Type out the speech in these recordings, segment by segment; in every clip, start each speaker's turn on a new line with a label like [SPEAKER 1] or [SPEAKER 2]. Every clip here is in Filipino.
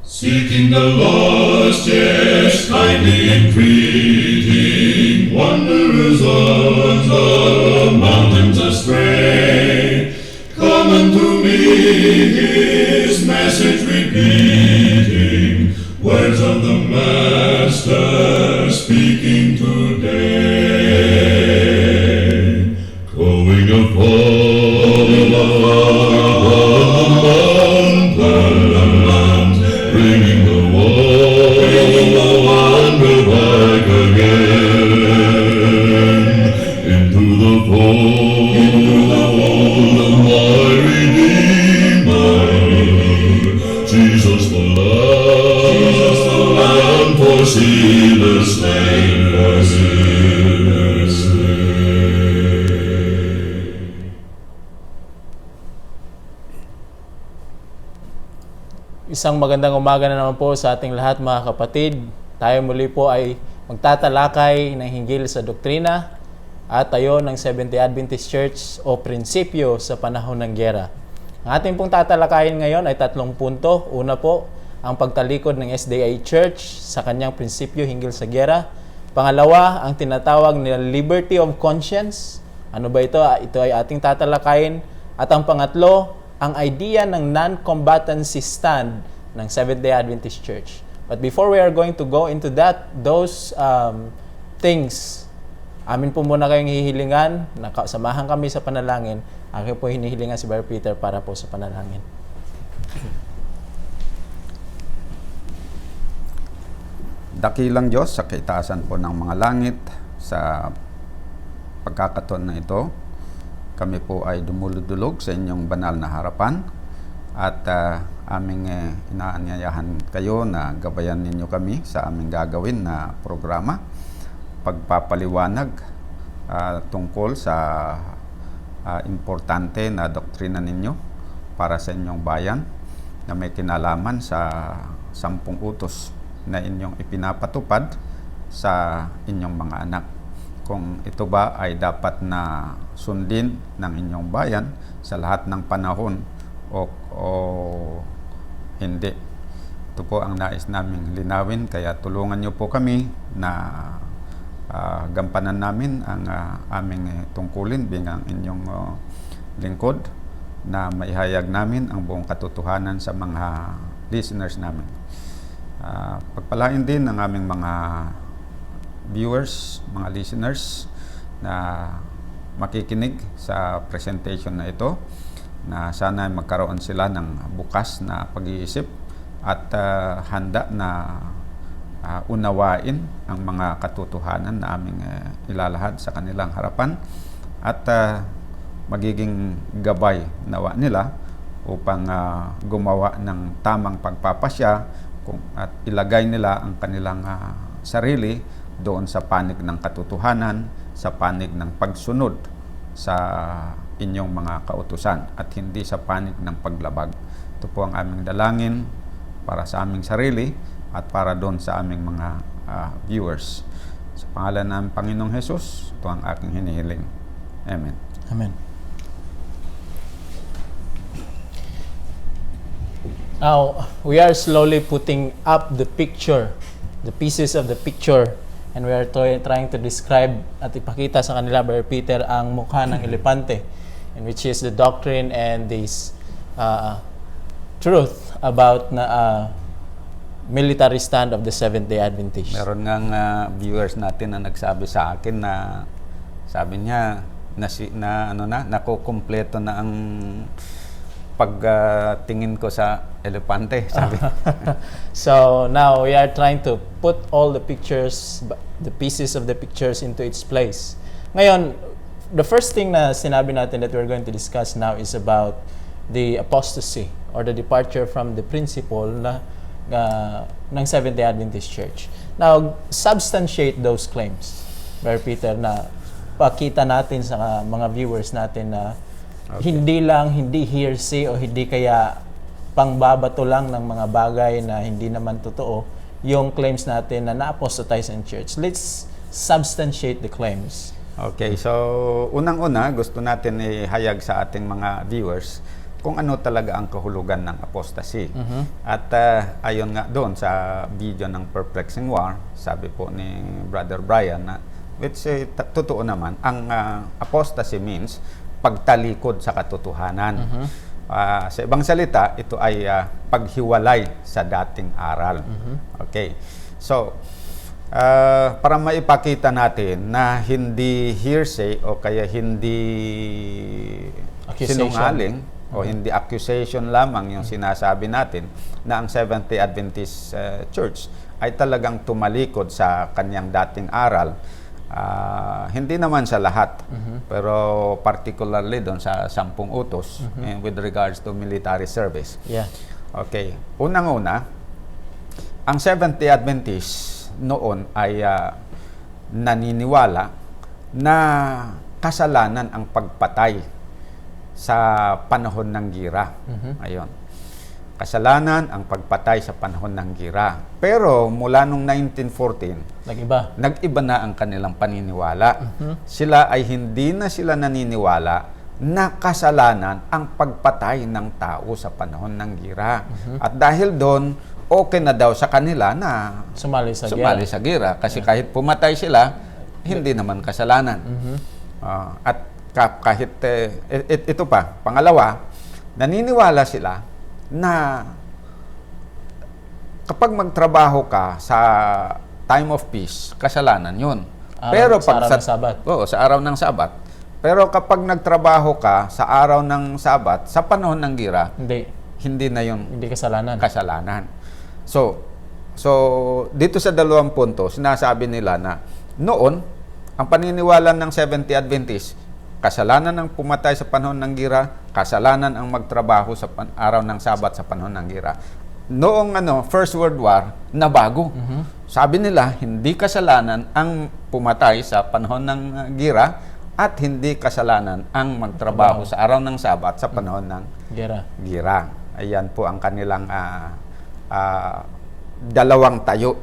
[SPEAKER 1] Seeking the lost, yes, kindly entreating, wanderers on the mountains astray. Come unto me, his message repeating, words of the Master speaking today. Going upon the mountain, bringing the wanderer back again into the fold of my Redeemer, Jesus the Lamb for sinners slain.
[SPEAKER 2] Isang magandang umaga na naman po sa ating lahat mga kapatid. Tayo muli po ay magtatalakay ng hinggil sa doktrina at tayo ng Seventh-day Adventist Church o prinsipyo sa panahon ng gyera. Ang ating pong tatalakayin ngayon ay 3 punto. Una po, ang pagtalikod ng SDA Church sa kanyang prinsipyo hinggil sa gyera. Pangalawa, ang tinatawag na liberty of conscience. Ano ba ito? Ito ay ating tatalakayin. At ang pangatlo, ang idea ng non-combatancy stand ng Seventh-day Adventist Church. But before we are going to go into those things, amin po muna kayong hihilingan, samahan kami sa panalangin. Akin po hinihilingan si Brother Peter para po sa panalangin.
[SPEAKER 3] Dakilang Diyos sa kaitaasan po ng mga langit, sa pagkakataon na ito, kami po ay dumuludulog sa inyong banal na harapan at aming inaanyayahan kayo na gabayan ninyo kami sa aming gagawin na programa, pagpapaliwanag tungkol sa importante na doktrina ninyo para sa inyong bayan na may kinalaman sa 10 utos na inyong ipinapatupad sa inyong mga anak. Kung ito ba ay dapat na sundin ng inyong bayan sa lahat ng panahon o hindi. Ito po ang nais naming linawin, kaya tulungan niyo po kami na gampanan namin ang aming tungkulin bilang inyong lingkod, na maihayag namin ang buong katotohanan sa mga listeners namin. Pagpalain din ang aming mga viewers, mga listeners na makikinig sa presentation na ito, na sana magkaroon sila ng bukas na pag-iisip at handa na unawain ang mga katotohanan na aming ilalahad sa kanilang harapan at magiging gabay nawa nila upang gumawa ng tamang pagpapasya at ilagay nila ang kanilang sarili doon sa panig ng katotohanan, sa panig ng pagsunod sa inyong mga kautusan at hindi sa panig ng paglabag. Ito po ang aming dalangin para sa aming sarili at para doon sa aming mga viewers. Sa pangalan ng Panginoong Hesus, ito ang aking hinihiling. Amen.
[SPEAKER 2] Amen. Now, we are slowly putting up the picture, the pieces of the picture, and we are trying to describe at ipakita sa kanila, Brother Peter, ang mukha ng elepante, in which is the doctrine and this truth about na military stand of the Seventh-day Adventist.
[SPEAKER 3] Meron ngang viewers natin na nagsabi sa akin na sabi niya nakukumpleto na ang pagtingin ko sa elepante, sabi.
[SPEAKER 2] So now we are trying to put all the pictures, the pieces of the pictures into its place. Ngayon, the first thing na sinabi natin that we're going to discuss now is about the apostasy or the departure from the principle na ng Seventh-day Adventist Church. Now, substantiate those claims, Brother Peter, na pakita natin sa mga viewers natin na hindi hearsay o hindi kaya pangbabato lang ng mga bagay na hindi naman totoo yung claims natin na na-apostatize in church. Let's substantiate the claims.
[SPEAKER 3] Okay, so unang-una gusto natin ihayag sa ating mga viewers kung ano talaga ang kahulugan ng apostasy. At ayon nga doon sa video ng Perplexing War, sabi po ni Brother Brian na which totoo naman, ang apostasy means pagtalikod sa katotohanan. Sa ibang salita, ito ay paghiwalay sa dating aral. Okay. So, para maipakita natin na hindi hearsay o kaya hindi sinungaling o hindi accusation lamang yung sinasabi natin na ang Seventh-day Adventist Church ay talagang tumalikod sa kanyang dating aral. Hindi naman sa lahat, pero particularly doon sa 10 utos with regards to military service.
[SPEAKER 2] Yeah.
[SPEAKER 3] Okay. Unang-una, ang Seventh-day Adventist noon ay naniniwala na kasalanan ang pagpatay sa panahon ng gira. Ayun. Kasalanan ang pagpatay sa panahon ng gira. Pero mula nung 1914, nag-iba na ang kanilang paniniwala. Sila ay hindi na sila naniniwala na kasalanan ang pagpatay ng tao sa panahon ng gira. At dahil doon, okay na daw sa kanila na sumali sa gira. Kasi kahit pumatay sila, hindi naman kasalanan. At kahit ito pa, pangalawa, naniniwala sila na kapag magtrabaho ka sa time of peace, kasalanan yun. Pero
[SPEAKER 2] sa araw ng Sabat.
[SPEAKER 3] Oo, sa araw ng Sabat. Pero kapag nagtrabaho ka sa araw ng Sabat, sa panahon ng gira, hindi na yun kasalanan. So dito sa 2 punto, sinasabi nila na noon, ang paniniwala ng Seventh-day Adventist, kasalanan ang pumatay sa panahon ng gira, kasalanan ang magtrabaho sa araw ng Sabat sa panahon ng gira. Noong First World War, nabago. Sabi nila, hindi kasalanan ang pumatay sa panahon ng gira at hindi kasalanan ang magtrabaho sa araw ng Sabat sa panahon ng gira. Ayan po ang kanilang dalawang tayo.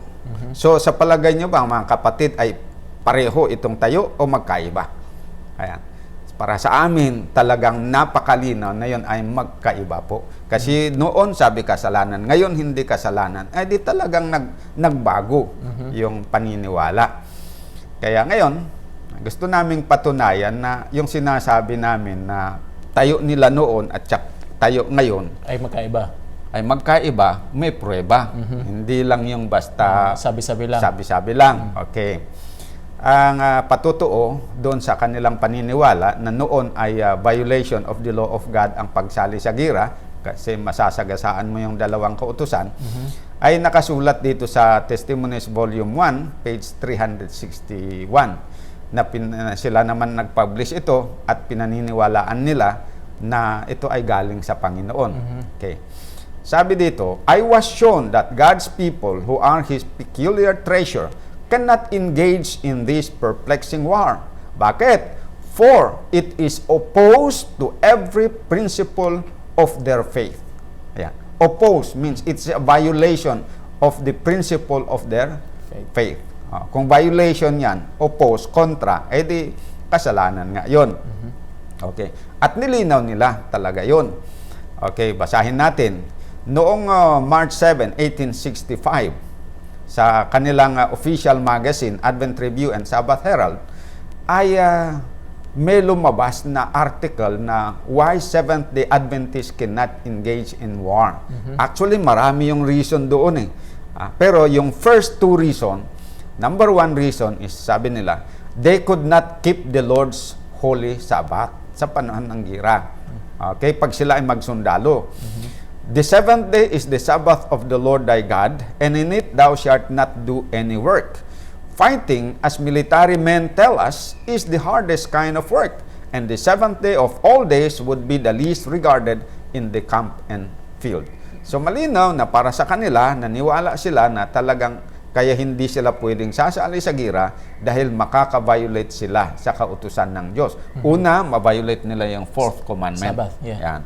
[SPEAKER 3] So sa palagay nyo ba, mga kapatid, ay pareho itong tayo o magkaiba? Ayan. Para sa amin, talagang napakalinaw na yun ay magkaiba po. Kasi noon sabi kasalanan, ngayon hindi kasalanan. Ay di talagang nagbago yung paniniwala. Kaya ngayon, gusto naming patunayan na yung sinasabi namin na tayo nila noon at tayo ngayon
[SPEAKER 2] ay
[SPEAKER 3] magkaiba, may pruweba. Hindi lang yung basta sabi-sabi lang. Okay. Ang patutuo doon sa kanilang paniniwala na noon ay violation of the law of God ang pagsali sa gira, kasi masasagasaan mo yung 2 kautusan, ay nakasulat dito sa Testimonies Volume 1, page 361, na sila naman nag-publish ito at pinaniniwalaan nila na ito ay galing sa Panginoon. Okay. Sabi dito, I was shown that God's people who are His peculiar treasure cannot engage in this perplexing war. Bakit? For it is opposed to every principle of their faith. Ayan. Oppose means it's a violation of the principle of their faith. Kung violation yan, oppose, kontra, edi kasalanan nga yun. Okay. At nilinaw nila talaga yun. Okay, basahin natin. Noong March 7, 1865, sa kanilang official magazine, Advent Review and Sabbath Herald, ay may lumabas na article na why Seventh-day Adventists cannot engage in war. Actually, marami yung reason doon pero yung first 2 reason, number 1 reason is, sabi nila, they could not keep the Lord's Holy Sabbath sa panahon ng gira. Okay, pag sila ay magsundalo. The 7th day is the Sabbath of the Lord thy God, and in it thou shalt not do any work. Fighting, as military men tell us, is the hardest kind of work, and the 7th day of all days would be the least regarded in the camp and field. So malinaw na para sa kanila, naniwala sila na talagang kaya hindi sila pwedeng sasali sa gira dahil makaka-violate sila sa kautusan ng Diyos. Una, ma-violate nila yung 4th commandment.
[SPEAKER 2] Sabbath, yeah.
[SPEAKER 3] Yan.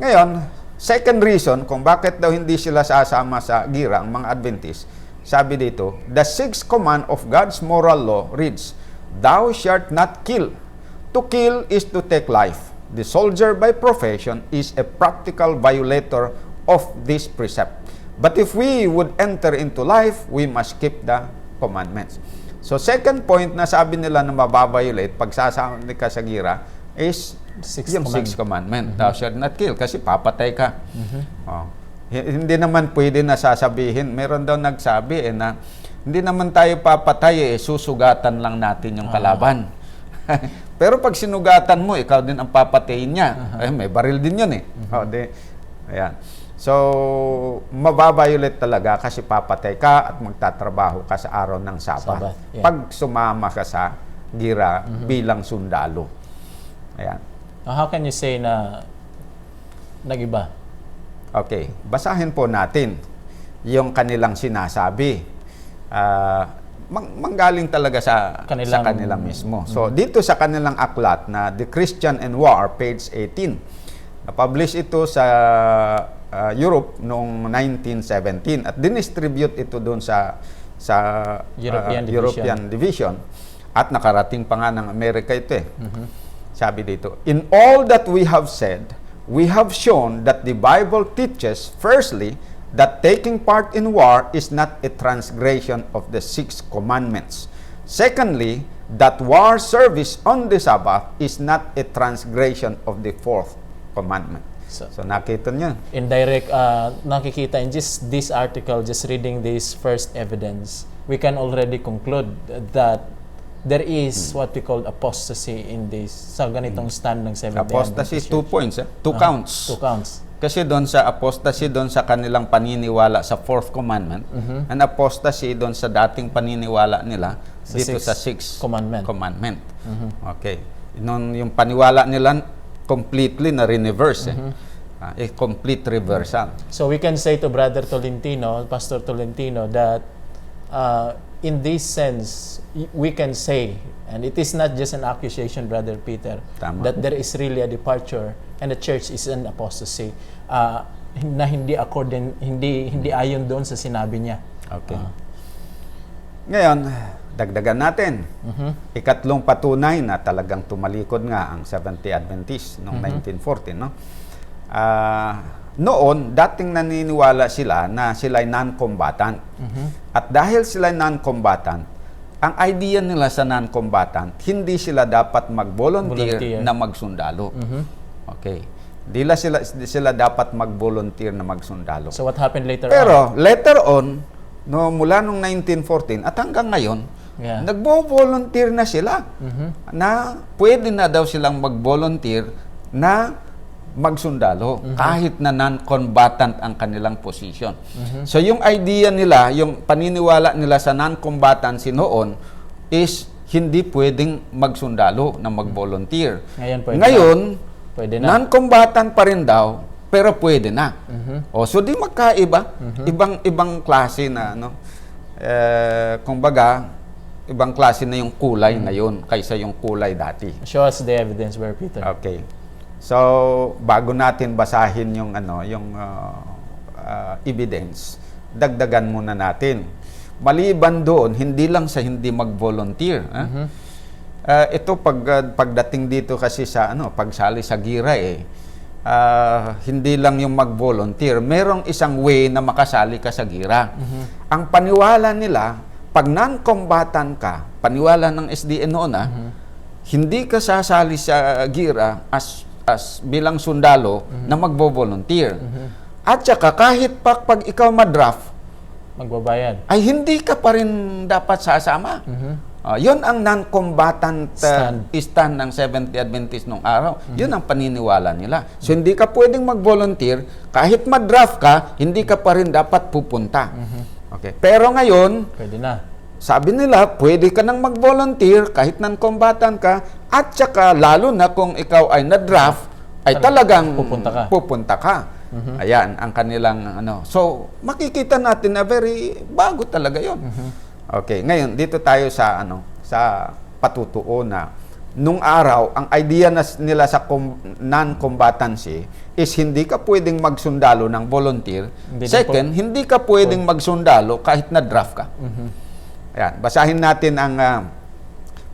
[SPEAKER 3] Ngayon, second reason kung bakit daw hindi sila sasama sa gira, ang mga Adventist, sabi dito, the 6th command of God's moral law reads, thou shalt not kill. To kill is to take life. the soldier by profession is a practical violator of this precept. But if we would enter into life, we must keep the commandments. So second point na sabi nila na mababiolate pag sasama ka sa gira is yung sixth commandment. Thou shalt not kill kasi papatay ka. Oh. Hindi naman pwede na sasabihin. Meron daw nagsabi na hindi naman tayo papatay susugatan lang natin yung kalaban. Pero pag sinugatan mo, ikaw din ang papatayin niya. May baril din yun ayan. So, mababiolate talaga kasi papatay ka at magtatrabaho ka sa araw ng Sabat.
[SPEAKER 2] Yeah.
[SPEAKER 3] Pag sumama ka sa gira bilang sundalo. Ayan.
[SPEAKER 2] How can you say na nag-iba?
[SPEAKER 3] Okay, basahin po natin yung kanilang sinasabi. Manggaling talaga sa kanilang mismo. So, dito sa kanilang aklat na The Christian and War, page 18, na-publish ito sa Europe noong 1917 at dinistribute ito doon sa European Division at nakarating pa nga ng Amerika ito Sabi dito, in all that we have said, we have shown that the Bible teaches, firstly, that taking part in war is not a transgression of the 6 commandments. Secondly, that war service on the Sabbath is not a transgression of the 4th commandment. So nakita niyo.
[SPEAKER 2] Indirect, nakikita in just this article, just reading this first evidence, we can already conclude that there is what we call apostasy in this, sa ganitong stand ng Seventh-day
[SPEAKER 3] Apostasy,
[SPEAKER 2] Adventist
[SPEAKER 3] 2 points. 2 counts.
[SPEAKER 2] 2 counts.
[SPEAKER 3] Kasi doon sa apostasy, doon sa kanilang paniniwala sa 4th commandment, and apostasy doon sa dating paniniwala nila dito sa 6th commandment. Okay. Yung paniwala nila completely na reverse. A complete reversal.
[SPEAKER 2] So we can say to Brother Tolentino, Pastor Tolentino, that in this sense, we can say, and it is not just an accusation, Brother Peter, that there is really a departure and the church is an apostasy na hindi ayon doon sa sinabi niya.
[SPEAKER 3] Okay. Ngayon, dagdagan natin. Ikatlong patunay na talagang tumalikod nga ang Seventh-day Adventist noong 1914, no? Noon, dating naniniwala sila na sila ay non-combatant. At dahil sila ay non-combatant, ang idea nila sa non-combatant, hindi sila dapat mag-volunteer na magsundalo. Okay. Di sila dapat mag-volunteer na magsundalo.
[SPEAKER 2] So what happened later
[SPEAKER 3] Pero later on, no, mula nung 1914 at hanggang ngayon, nagbo-volunteer na sila na pwede na daw silang mag-volunteer na magsundalo kahit na non-combatant ang kanilang position. So yung idea nila, yung paniniwala nila sa non-combatancy noon is hindi pwedeng magsundalo na mag-volunteer. Ngayon
[SPEAKER 2] pwede na.
[SPEAKER 3] Non-combatant pa rin daw, pero pwede na. So di magkaiba, ibang klase na kumbaga ibang klase na yung kulay ngayon kaysa yung kulay dati.
[SPEAKER 2] Show us the evidence, Brother Peter.
[SPEAKER 3] Okay. So, bago natin basahin yung evidence, dagdagan muna natin. Maliban doon, hindi lang sa hindi mag-volunteer. Ito pagdating dito kasi sa pagsali sa gira hindi lang yung mag-volunteer. Merong isang way na makasali ka sa gira. Ang paniwala nila, pag non-combatant ka, paniwala ng SDN noon hindi ka sasali sa gira as bilang sundalo na magbo-volunteer. At saka kahit pag ikaw madraft,
[SPEAKER 2] magbabayad,
[SPEAKER 3] ay hindi ka pa rin dapat sasama. Yun ang non-combatant stand ng Seventh-day Adventist nung araw. Yun ang paniniwala nila. So hindi ka pwedeng mag-volunteer, kahit madraft ka, hindi ka pa rin dapat pupunta. Okay. Pero ngayon,
[SPEAKER 2] pwede na.
[SPEAKER 3] Sabi nila, pwede ka nang mag-volunteer kahit non-combatant ka at saka lalo na kung ikaw ay na-draft, ay talagang pupunta ka. Ayan, ang kanilang So, makikita natin na very bago talaga yon. Okay, ngayon, dito tayo sa sa patutuo na nung araw, ang idea nila sa non-combatancy is hindi ka pwedeng magsundalo ng volunteer. Second, hindi ka pwedeng magsundalo kahit na-draft ka. Ayan, basahin natin ang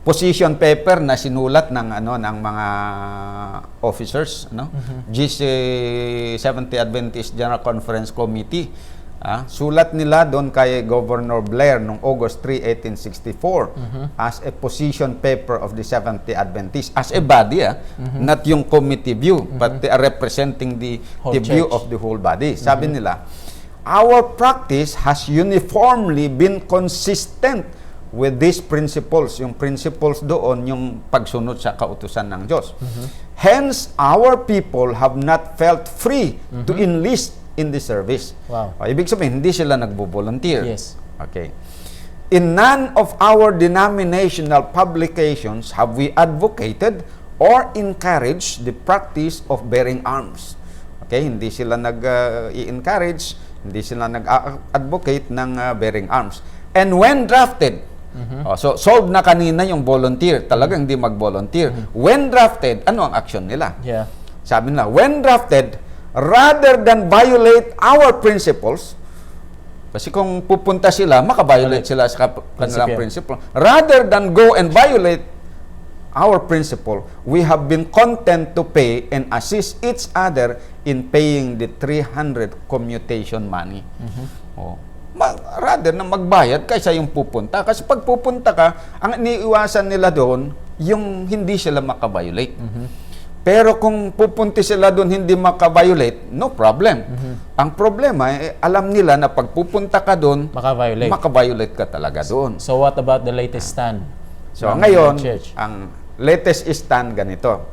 [SPEAKER 3] position paper na sinulat ng mga officers, GC Seventh-day Adventist General Conference Committee. Sulat nila doon kay Governor Blair noong August 3, 1864 as a position paper of the Seventh-day Adventist, as a body, not yung committee view, but they are representing the view of the whole body. Sabi nila, our practice has uniformly been consistent with these principles. Yung principles doon, yung pagsunod sa kautusan ng Diyos. Hence, our people have not felt free to enlist in the service.
[SPEAKER 2] Wow.
[SPEAKER 3] Ibig sabihin, hindi sila nagbo-volunteer.
[SPEAKER 2] Yes.
[SPEAKER 3] Okay. In none of our denominational publications have we advocated or encouraged the practice of bearing arms. Okay, hindi sila nag-i-encourage, hindi sila nag-advocate ng bearing arms. And when drafted, so solved na kanina yung volunteer, talagang hindi mag-volunteer. When drafted, ano ang action nila?
[SPEAKER 2] Yeah.
[SPEAKER 3] Sabi nila, when drafted, rather than violate our principles, kasi kung pupunta sila, makabiolate sila sa kanilang principle. Rather than go and violate our principle, we have been content to pay and assist each other in paying the 300 commutation money. Rather na magbayad kaysa yung pupunta. Kasi pag pupunta ka, ang iniiwasan nila doon, yung hindi sila makabiolate. Pero kung pupunti sila doon hindi makabiolate, no problem. Ang problema, alam nila na pag pupunta ka doon, makabiolate ka talaga doon.
[SPEAKER 2] So what about the latest stand?
[SPEAKER 3] So ngayon, ang latest stand ganito.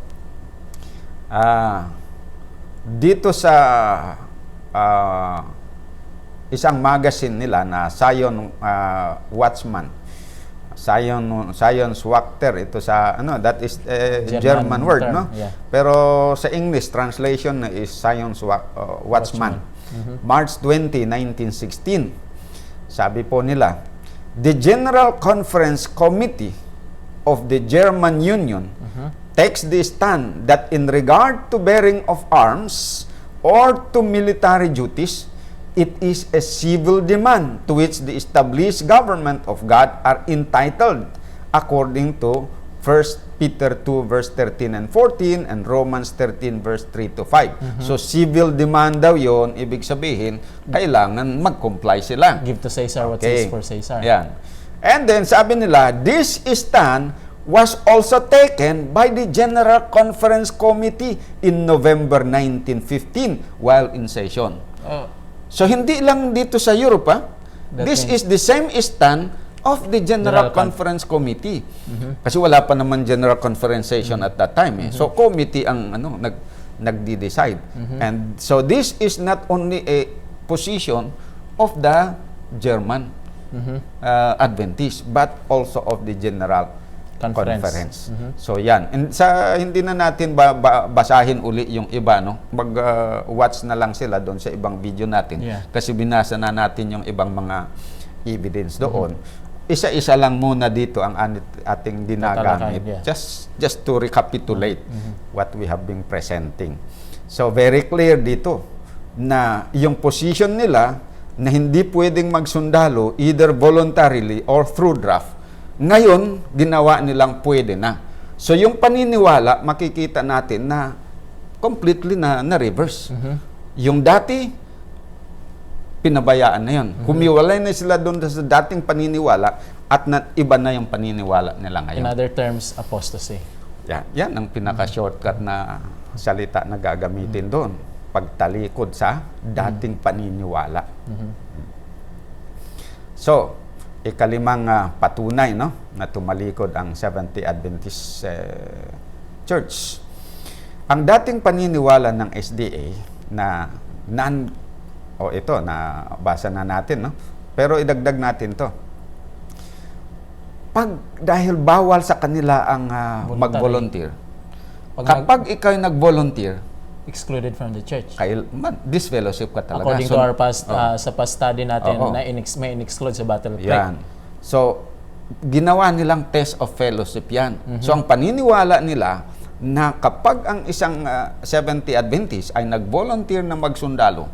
[SPEAKER 3] Dito sa isang magazine nila na Zion Watchman, Zion's Wachter, ito sa that is German word,
[SPEAKER 2] term,
[SPEAKER 3] no?
[SPEAKER 2] Yeah.
[SPEAKER 3] Pero sa English translation is Zion's Watchman. March 20, 1916. Sabi po nila, the General Conference Committee of the German Union takes the stand that in regard to bearing of arms or to military duties, it is a civil demand to which the established government of God are entitled according to 1 Peter 2 verse 13 and 14 and Romans 13 verse 3 to 5. So civil demand daw yon, ibig sabihin kailangan mag-comply sila.
[SPEAKER 2] Give to Caesar what is for Caesar.
[SPEAKER 3] Yan. And then sabi nila, this stand was also taken by the General Conference Committee in November 1915 while in session. So, hindi lang dito sa Europe, this is the same stand of the General Conference Committee. Kasi wala pa naman General Conference session at that time. So, committee ang nagdi-decide. And so, this is not only a position of the German Adventist, but also of the General Conference. So yan. And hindi na natin basahin uli yung iba, no? Mag-watch na lang sila doon sa ibang video natin.
[SPEAKER 2] Yeah.
[SPEAKER 3] Kasi binasa na natin yung ibang mga evidence doon. Isa-isa lang muna dito ang ating dinagamit.
[SPEAKER 2] Yeah.
[SPEAKER 3] Just to recapitulate what we have been presenting. So very clear dito na yung position nila na hindi pwedeng magsundalo either voluntarily or through draft. Ngayon, ginawa nilang pwede na. So, yung paniniwala, makikita natin na completely na reverse. Yung dati, pinabayaan na yun. Humiwalay na sila doon sa dating paniniwala at iba na yung paniniwala nila ngayon.
[SPEAKER 2] In other terms, apostasy.
[SPEAKER 3] Yan ang pinaka-shortcut na salita na gagamitin doon. Pagtalikod sa dating paniniwala. So, ikalimang patunay, no, na tumalikod ang Seventh-day Adventist Church. Ang dating paniniwala ng SDA na ito na basa na natin, no. Pero idagdag natin 'to. Dahil bawal sa kanila ang mag-volunteer. Kapag ikaw nag-volunteer,
[SPEAKER 2] excluded from the church.
[SPEAKER 3] Disfellowship ka talaga.
[SPEAKER 2] According to our sa past study natin, na may in-exclude sa Battle Creek.
[SPEAKER 3] Yan. So, ginawa nilang test of fellowship yan. So, ang paniniwala nila na kapag ang isang Seventh-day Adventist ay nag-volunteer na magsundalo,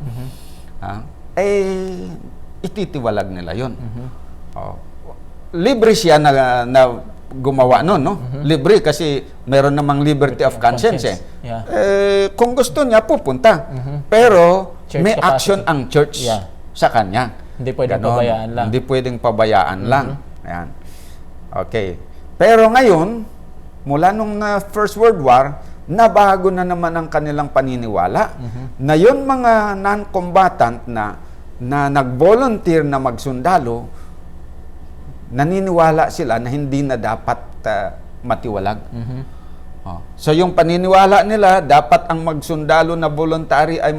[SPEAKER 3] ititiwalag nila yon. Libre siya na gumawa nun, no? Libre kasi meron namang liberty of conscience eh.
[SPEAKER 2] Yeah.
[SPEAKER 3] Kung gusto niya, pupunta. Pero
[SPEAKER 2] Church
[SPEAKER 3] may
[SPEAKER 2] capacity.
[SPEAKER 3] action ang church
[SPEAKER 2] Yeah.
[SPEAKER 3] sa kanya.
[SPEAKER 2] Hindi pwedeng
[SPEAKER 3] Ganon.
[SPEAKER 2] pabayaan lang.
[SPEAKER 3] Hindi pwedeng pabayaan lang. Ayan. Okay. Pero ngayon, mula nung First World War, nabago na naman ang kanilang paniniwala. Na yun mga non-combatant na nag-volunteer na magsundalo, naniniwala sila na hindi na dapat matiwalag. Oh. So yung paniniwala nila, dapat ang magsundalo na voluntary ay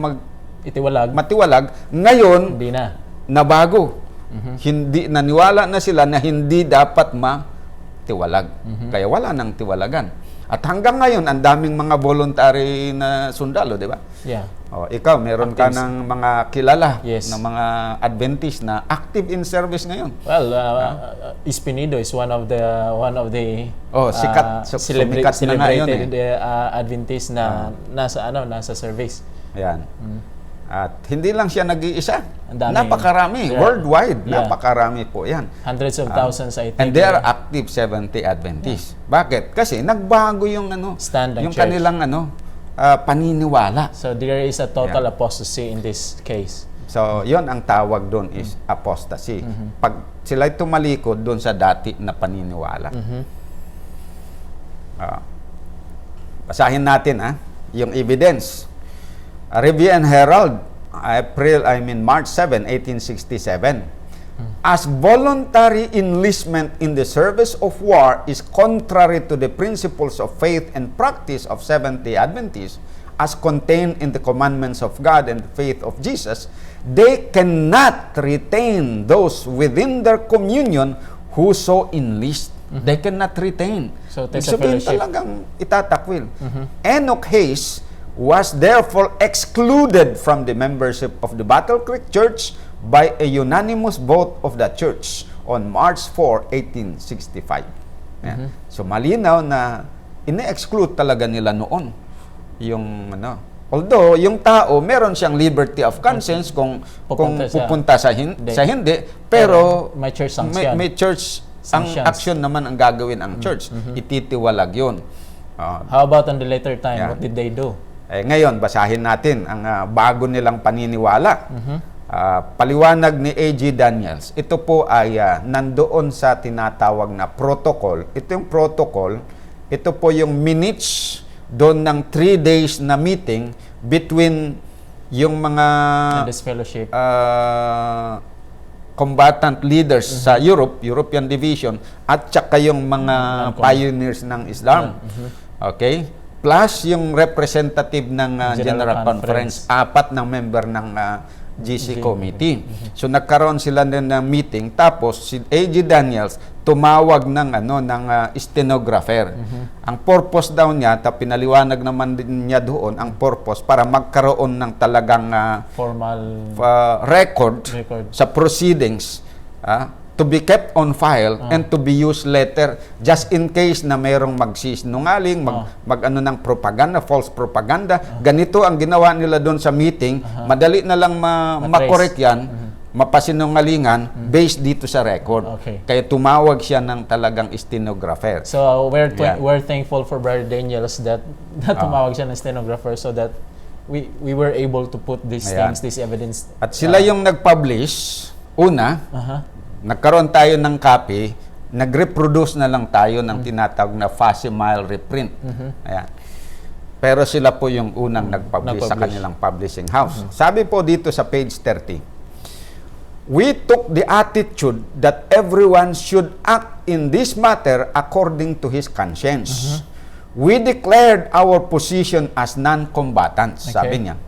[SPEAKER 2] Itiwalag.
[SPEAKER 3] matiwalag. Ngayon,
[SPEAKER 2] Hindi na.
[SPEAKER 3] nabago. Hindi naniwala na sila na hindi dapat matiwalag. Kaya wala nang tiwalagan. At hanggang ngayon, ang daming mga voluntary na sundalo, di ba?
[SPEAKER 2] Yeah.
[SPEAKER 3] Oh, ikaw, meron ka ng mga kilala
[SPEAKER 2] Yes.
[SPEAKER 3] na mga Adventist na active in service ngayon.
[SPEAKER 2] Well, Espinido is one of the
[SPEAKER 3] sikat. Sumikat na nga yun
[SPEAKER 2] celebrated Adventist na nasa service.
[SPEAKER 3] Ayan. At hindi lang siya nag-iisa.
[SPEAKER 2] Ang dami.
[SPEAKER 3] Napakarami.
[SPEAKER 2] Yeah.
[SPEAKER 3] Worldwide.
[SPEAKER 2] Yeah.
[SPEAKER 3] Napakarami po yan.
[SPEAKER 2] Hundreds of thousands, I think.
[SPEAKER 3] And they are active Seventh-day Adventists. Bakit? Kasi nagbago yung
[SPEAKER 2] Stand ng
[SPEAKER 3] yung
[SPEAKER 2] church.
[SPEAKER 3] kanilang paniniwala.
[SPEAKER 2] So there is a total apostasy in this case.
[SPEAKER 3] So, yon ang tawag doon is apostasy. Pag sila'y tumalikod doon sa dati na paniniwala. Basahin natin yung evidence. Review and Herald, March 7, 1867. As voluntary enlistment in the service of war is contrary to the principles of faith and practice of Seventh-day Adventists, as contained in the commandments of God and the faith of Jesus, they cannot retain those within their communion who so enlist. They cannot retain.
[SPEAKER 2] So,
[SPEAKER 3] Ibig
[SPEAKER 2] there's a
[SPEAKER 3] sabihin
[SPEAKER 2] fellowship.
[SPEAKER 3] talagang itatakwil. Enoch Hayes was therefore excluded from the membership of the Battle Creek Church by a unanimous vote of the church on March 4, 1865. Yan. So malinaw na ine-exclude talaga nila noon yung although yung tao meron siyang liberty of conscience kung pupunta sa hindi, pero
[SPEAKER 2] may church sanction.
[SPEAKER 3] may church ang
[SPEAKER 2] Sanctions.
[SPEAKER 3] action naman ang gagawin ang church. Ititiwalag 'yon.
[SPEAKER 2] How about on the later time?
[SPEAKER 3] Yeah.
[SPEAKER 2] What did they do?
[SPEAKER 3] Ngayon, basahin natin ang bago nilang paniniwala. Paliwanag ni A.G. Daniels. Ito po ay nandoon sa tinatawag na protocol. Ito yung protocol. Ito po yung minutes doon ng 3 days na meeting between yung mga
[SPEAKER 2] In this fellowship.
[SPEAKER 3] combatant leaders sa European Division, at saka yung mga pioneers ng Islam. Okay? Plus yung representative ng General Conference, 4 ng member ng GC Committee. So nagkaroon sila din ng meeting, tapos si A.G. Daniels tumawag ng stenographer. Ang purpose daw niya, pinaliwanag naman din niya doon ang purpose para magkaroon ng talagang
[SPEAKER 2] Formal
[SPEAKER 3] record sa proceedings, to be kept on file and to be used later just in case na mayroong magsisinungaling, mag-ano ng propaganda, false propaganda. Ganito ang ginawa nila doon sa meeting. Madali na lang makorek yan, mapasinungalingan based dito sa record.
[SPEAKER 2] Okay.
[SPEAKER 3] Kaya tumawag siya ng talagang stenographer.
[SPEAKER 2] So we're thankful for Brother Daniels that tumawag siya ng stenographer so that we were able to put these things, this evidence.
[SPEAKER 3] At sila yung nag-publish una. Nagkaroon tayo ng copy, nag-reproduce na lang tayo ng tinatawag na facsimile reprint. Ayan. Pero sila po yung unang nag-publish sa kanilang publishing house. Sabi po dito sa page 30, we took the attitude that everyone should act in this matter according to his conscience. We declared our position as non-combatants, sabi niya.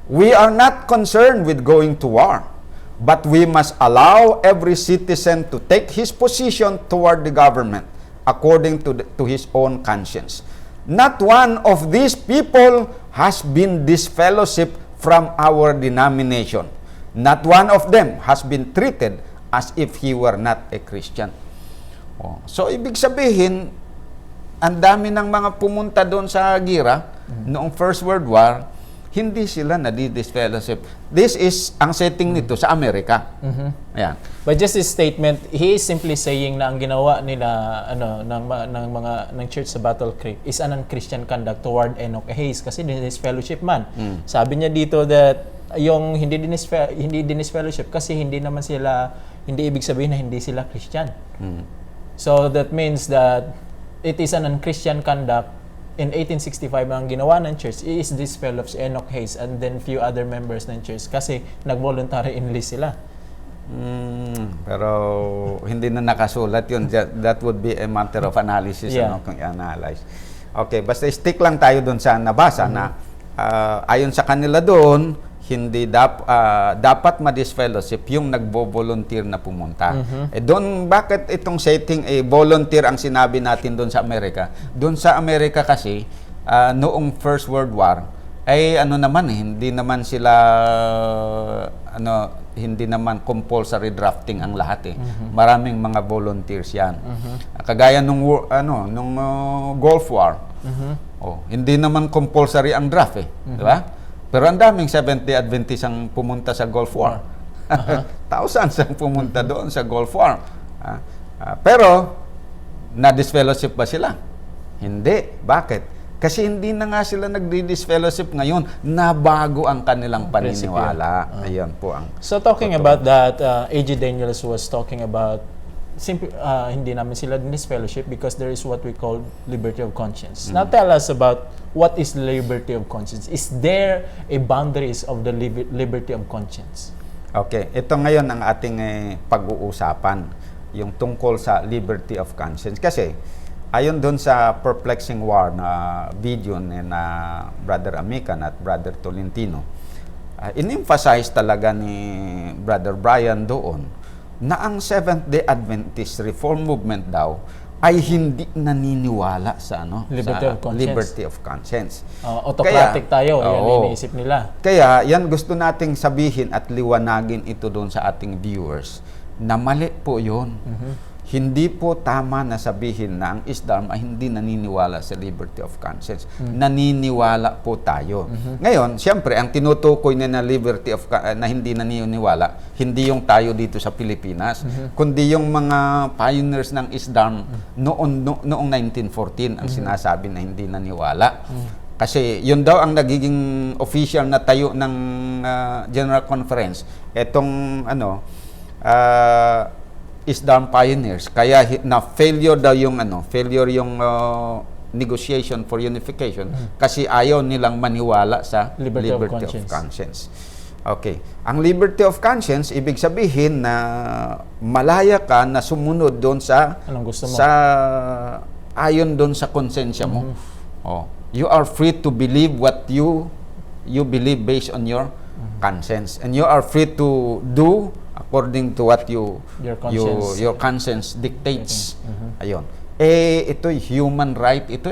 [SPEAKER 3] We are not concerned with going to war, but we must allow every citizen to take his position toward the government according to his own conscience. Not one of these people has been disfellowship from our denomination. Not one of them has been treated as if he were not a Christian. So, ibig sabihin, ang dami ng mga pumunta doon sa Gira noong First World War, hindi sila nadi-disfellowship. This is ang setting nito sa Amerika. Ayan.
[SPEAKER 2] But just his statement, he is simply saying na ang ginawa nila ng church sa Battle Creek is an unchristian conduct toward Enoch Hayes kasi disfellowship man. Sabi niya dito that yung hindi disfellowship kasi hindi ibig sabihin na hindi sila Christian. So that means that it is an unchristian conduct. In 1865, ang ginawa ng church is this fellow si Enoch Hayes and then few other members ng church kasi nag-voluntary enlist sila.
[SPEAKER 3] Pero hindi na nakasulat yun. That would be a matter of analysis,
[SPEAKER 2] Yeah.
[SPEAKER 3] kung i-analyze. Okay, basta stick lang tayo doon sa nabasa na ayon sa kanila doon, hindi dapat ma-disfellowship yung nagbo-volunteer na pumunta. Doon, bakit itong setting volunteer ang sinabi natin doon sa Amerika? Doon sa Amerika kasi, noong First World War, hindi naman sila, hindi naman compulsory drafting ang lahat Maraming mga volunteers yan. Kagaya nung Gulf War, hindi naman compulsory ang draft di ba? Pero ang daming Seventh-day Adventist ang pumunta sa Gulf War. Thousands ang pumunta doon sa Gulf War. Pero, na-disfellowship ba sila? Hindi. Bakit? Kasi hindi na nga sila nagdi-disfellowship ngayon. Nabago ang kanilang paniniwala. Ayan po ang
[SPEAKER 2] So talking about that, A.J. Daniels was talking about hindi namin sila disfellowship because there is what we call liberty of conscience. Now tell us about what is liberty of conscience. Is there a boundaries of the liberty of conscience?
[SPEAKER 3] Okay, ito ngayon ang ating pag-uusapan, yung tungkol sa liberty of conscience. Kasi ayon doon sa Perplexing War na video ni na Brother Amican at Brother Tolentino, in-emphasize talaga ni Brother Brian doon na ang Seventh-day Adventist Reform Movement daw ay hindi naniniwala sa liberty of conscience.
[SPEAKER 2] Autocratic tayo, yan iniisip nila.
[SPEAKER 3] Kaya yan gusto nating sabihin at liwanagin ito doon sa ating viewers na mali po yun. Hindi po tama na sabihin na ang Islam ay hindi naniniwala sa liberty of conscience. Naniniwala po tayo. Ngayon, siyempre, ang tinutukoy na liberty of na hindi naniniwala, hindi yung tayo dito sa Pilipinas, kundi yung mga pioneers ng Islam noong 1914 ang sinasabi na hindi naniwala. Kasi yun daw ang nagiging official na tayo ng General Conference. Etong Islam pioneers, kaya na failure daw yung negotiation for unification kasi ayaw nilang maniwala sa liberty of conscience. Okay. Ang liberty of conscience ibig sabihin na malaya ka na sumunod doon sa
[SPEAKER 2] anong gusto mo?
[SPEAKER 3] Ayon doon sa konsensya mo. You are free to believe what you believe based on your conscience, and you are free to do according to what your conscience dictates. Ayun. Ito'y human right ito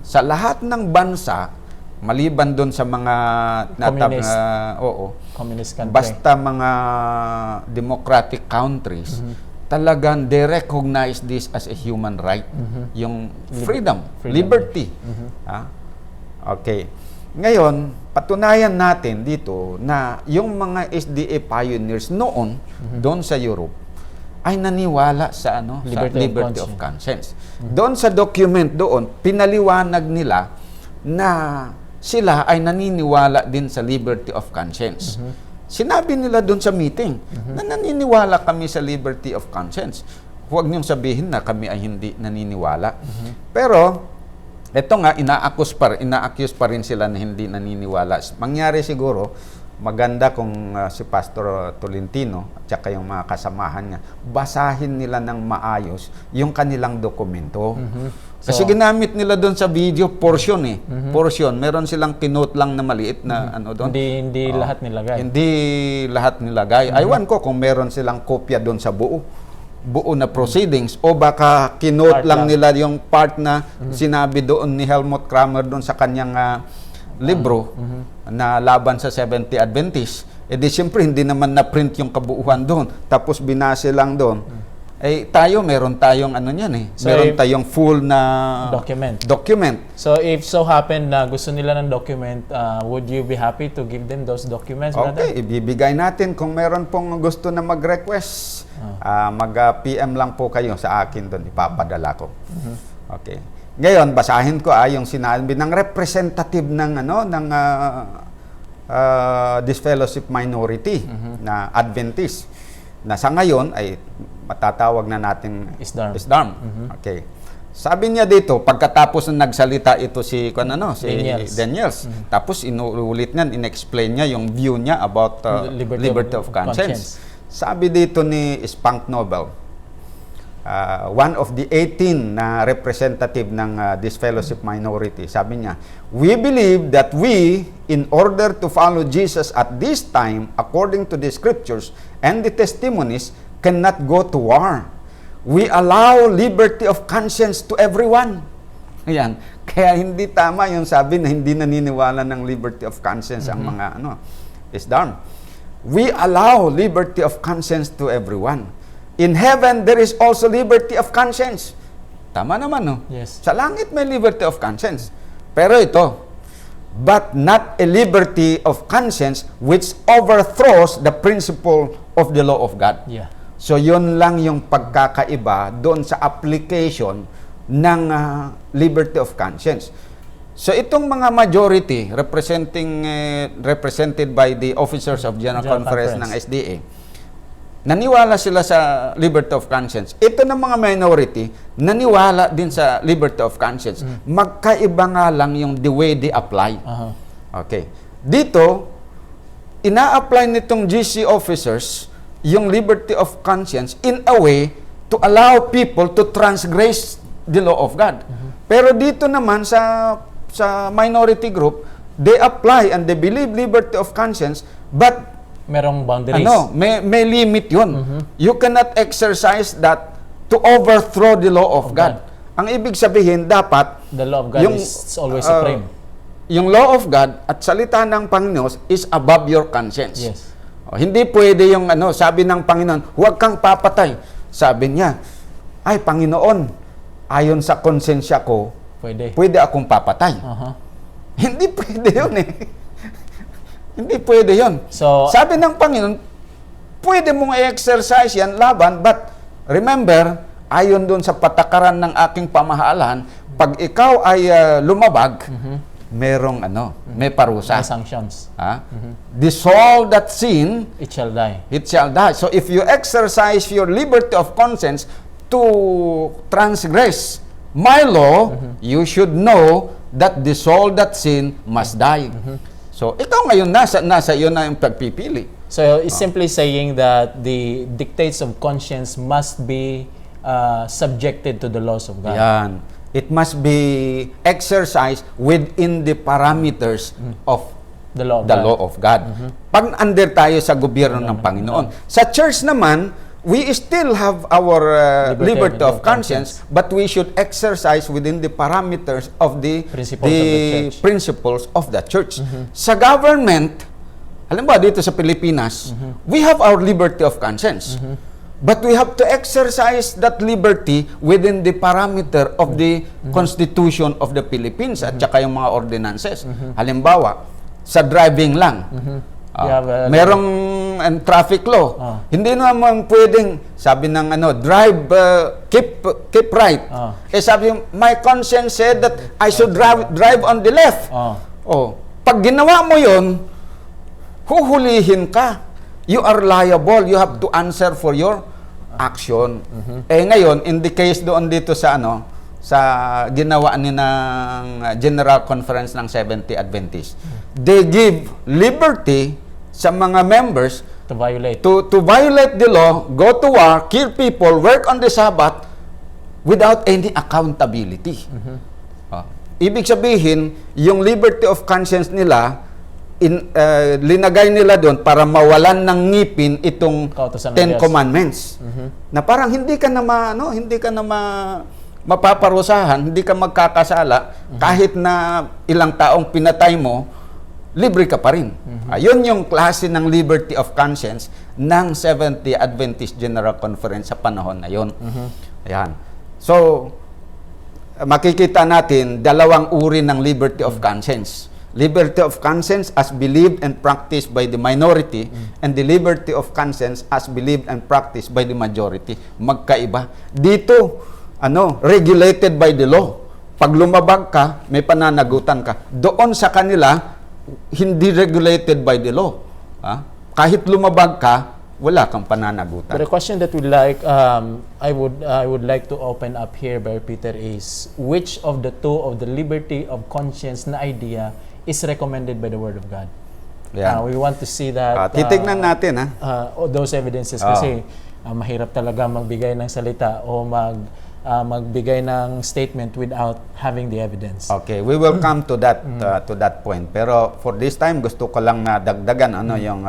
[SPEAKER 3] Sa lahat ng bansa, maliban doon sa mga
[SPEAKER 2] communist country.
[SPEAKER 3] Basta mga democratic countries, talagang they recognize this as a human right. Yung freedom, liberty. Okay. Ngayon, patunayan natin dito na yung mga SDA pioneers noon, doon sa Europe, ay naniwala sa liberty of conscience. Doon sa document doon, pinaliwanag nila na sila ay naniniwala din sa liberty of conscience. Sinabi nila doon sa meeting na naniniwala kami sa liberty of conscience. Huwag niyong sabihin na kami ay hindi naniniwala. Pero ito nga, ina-accuse pa rin sila na hindi naniniwala. Mangyari siguro, maganda kung si Pastor Tolentino at saka yung mga kasamahan niya, basahin nila ng maayos yung kanilang dokumento. Kasi ginamit nila doon sa video, portion portion. Meron silang kinote lang na maliit na doon.
[SPEAKER 2] Hindi lahat nilagay.
[SPEAKER 3] Hindi lahat nilagay. Aywan ko kung meron silang kopya doon sa buo na proceedings o baka kinote lang nila yung part na sinabi doon ni Helmut Kramer doon sa kanyang libro na laban sa Seventh-day Adventist. Di siyempre hindi naman na-print yung kabuuan doon. Tapos binase lang doon. tayo, meron tayong ano niyan eh.
[SPEAKER 2] So,
[SPEAKER 3] meron
[SPEAKER 2] if-
[SPEAKER 3] tayong full na
[SPEAKER 2] document. So if so happen na gusto nila ng document, would you be happy to give them those documents, brother?
[SPEAKER 3] Okay, ibibigay natin kung meron pong gusto na mag-request. Mag-PM lang po kayo sa akin doon, ipapadala ko. Okay. Ngayon, basahin ko yung sinabi ng representative ng disfellowship minority na Adventist na sa ngayon ay matatawag na natin Isdarm. Okay. Sabi niya dito, pagkatapos na nagsalita ito si Daniels, tapos inuulit niya, in-explain niya yung view niya about liberty of conscience. Sabi dito ni Spunk Nobel, one of the 18 na representative ng disfellowship minority, sabi niya, we believe that we, in order to follow Jesus at this time, according to the scriptures and the testimonies, cannot go to war. We allow liberty of conscience to everyone. Ayan. Kaya hindi tama yung sabi na hindi naniniwala ng liberty of conscience ang mga Isdarm. We allow liberty of conscience to everyone. In heaven, there is also liberty of conscience. Tama naman, no?
[SPEAKER 2] Yes.
[SPEAKER 3] Sa langit may liberty of conscience. Pero ito, but not a liberty of conscience which overthrows the principle of the law of God.
[SPEAKER 2] Yeah.
[SPEAKER 3] So, yun lang yung pagkakaiba doon sa application ng liberty of conscience. So, itong mga majority represented by the officers of General Conference ng SDA, naniwala sila sa liberty of conscience. Ito ng mga minority, naniwala din sa liberty of conscience. Magkaiba nga lang yung the way they apply. Okay. Dito, ina-apply nitong GC officers yung liberty of conscience in a way to allow people to transgress the law of God. Pero dito naman sa minority group, they apply and they believe liberty of conscience, but
[SPEAKER 2] merong boundaries.
[SPEAKER 3] May limit yun. You cannot exercise that to overthrow the law of God. Ang ibig sabihin, dapat
[SPEAKER 2] the law of God is always supreme.
[SPEAKER 3] Yung law of God at salita ng Panginoon is above your conscience.
[SPEAKER 2] Yes.
[SPEAKER 3] Hindi pwede yung sabi ng Panginoon, huwag kang papatay. Sabi niya, ay Panginoon, ayon sa konsensya ko, pwede akong papatay. Hindi pwede yun eh. Hindi pwede yun.
[SPEAKER 2] So,
[SPEAKER 3] sabi ng Panginoon, pwede mong i-exercise yan laban, but remember, ayon doon sa patakaran ng aking pamahalaan, pag ikaw ay lumabag, merong may parusa.
[SPEAKER 2] May sanctions.
[SPEAKER 3] The soul that sin,
[SPEAKER 2] It shall die.
[SPEAKER 3] it shall die. So if you exercise your liberty of conscience to transgress my law, you should know that the soul that sin must die. So ikaw ngayon nasa iyo na yung pagpipili.
[SPEAKER 2] So it's simply saying that the dictates of conscience must be subjected to the laws of God.
[SPEAKER 3] Yan. It must be exercised within the parameters of
[SPEAKER 2] The law of
[SPEAKER 3] the
[SPEAKER 2] God.
[SPEAKER 3] law of God. Pag under tayo sa gobyerno ng Panginoon. Sa church naman, we still have our liberty of conscience, but we should exercise within the parameters of the principles of the church. Sa government, alam mo dito sa Pilipinas, we have our liberty of conscience. But we have to exercise that liberty within the parameter of the Constitution of the Philippines at saka yung mga ordinances. Halimbawa, sa driving lang, merong traffic law. Hindi naman pwedeng, sabi ng drive, keep right. Sabi yung, my conscience said that I should drive on the left. Pag ginawa mo yun, huhulihin ka. You are liable. You have to answer for your action. Ngayon, in the case doon dito sa sa ginawa ni ng General Conference ng Seventh-day Adventist, they give liberty sa mga members
[SPEAKER 2] To violate.
[SPEAKER 3] to violate the law, go to war, kill people, work on the Sabbath without any accountability. Ibig sabihin, yung liberty of conscience nila, linagay nila doon para mawalan ng ngipin itong
[SPEAKER 2] Kautusan ng
[SPEAKER 3] Ten
[SPEAKER 2] Diyos.
[SPEAKER 3] Commandments. Na parang hindi ka na mapaparusahan, hindi ka magkakasala, kahit na ilang taong pinatay mo, libre ka pa rin. Yun yung klase ng liberty of conscience ng Seventh Day Adventist General Conference sa panahon na yon. Ayan. So, makikita natin dalawang uri ng liberty of conscience. Liberty of conscience as believed and practiced by the minority and the liberty of conscience as believed and practiced by the majority. Magkaiba. Dito, regulated by the law. Pag lumabag ka, may pananagutan ka. Doon sa kanila, hindi regulated by the law. Kahit lumabag ka, wala kang pananagutan.
[SPEAKER 2] But a question that would like I would like to open up here, Brother Peter, is which of the two of the liberty of conscience na idea is recommended by the Word of God?
[SPEAKER 3] Yeah.
[SPEAKER 2] We want to see that.
[SPEAKER 3] Titignan natin,
[SPEAKER 2] those evidences kasi mahirap talaga magbigay ng salita o magbigay ng statement without having the evidence.
[SPEAKER 3] Okay, we will come to that point. Pero for this time, gusto ko lang na dagdagan yung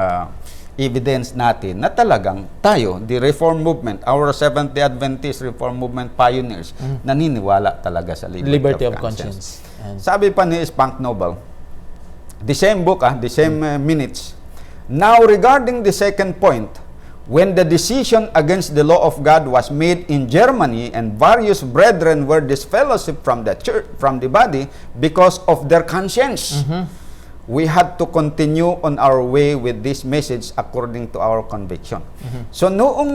[SPEAKER 3] evidence natin na talagang tayo, the Reform Movement, our Seventh-day Adventist Reform Movement pioneers, naniniwala talaga sa liberty of conscience. Sabi pa ni Spunk Noble, the same book, the same minutes. Now, regarding the second point, when the decision against the law of God was made in Germany and various brethren were disfellowshipped from the church, from the body because of their conscience, we had to continue on our way with this message according to our conviction. So, noong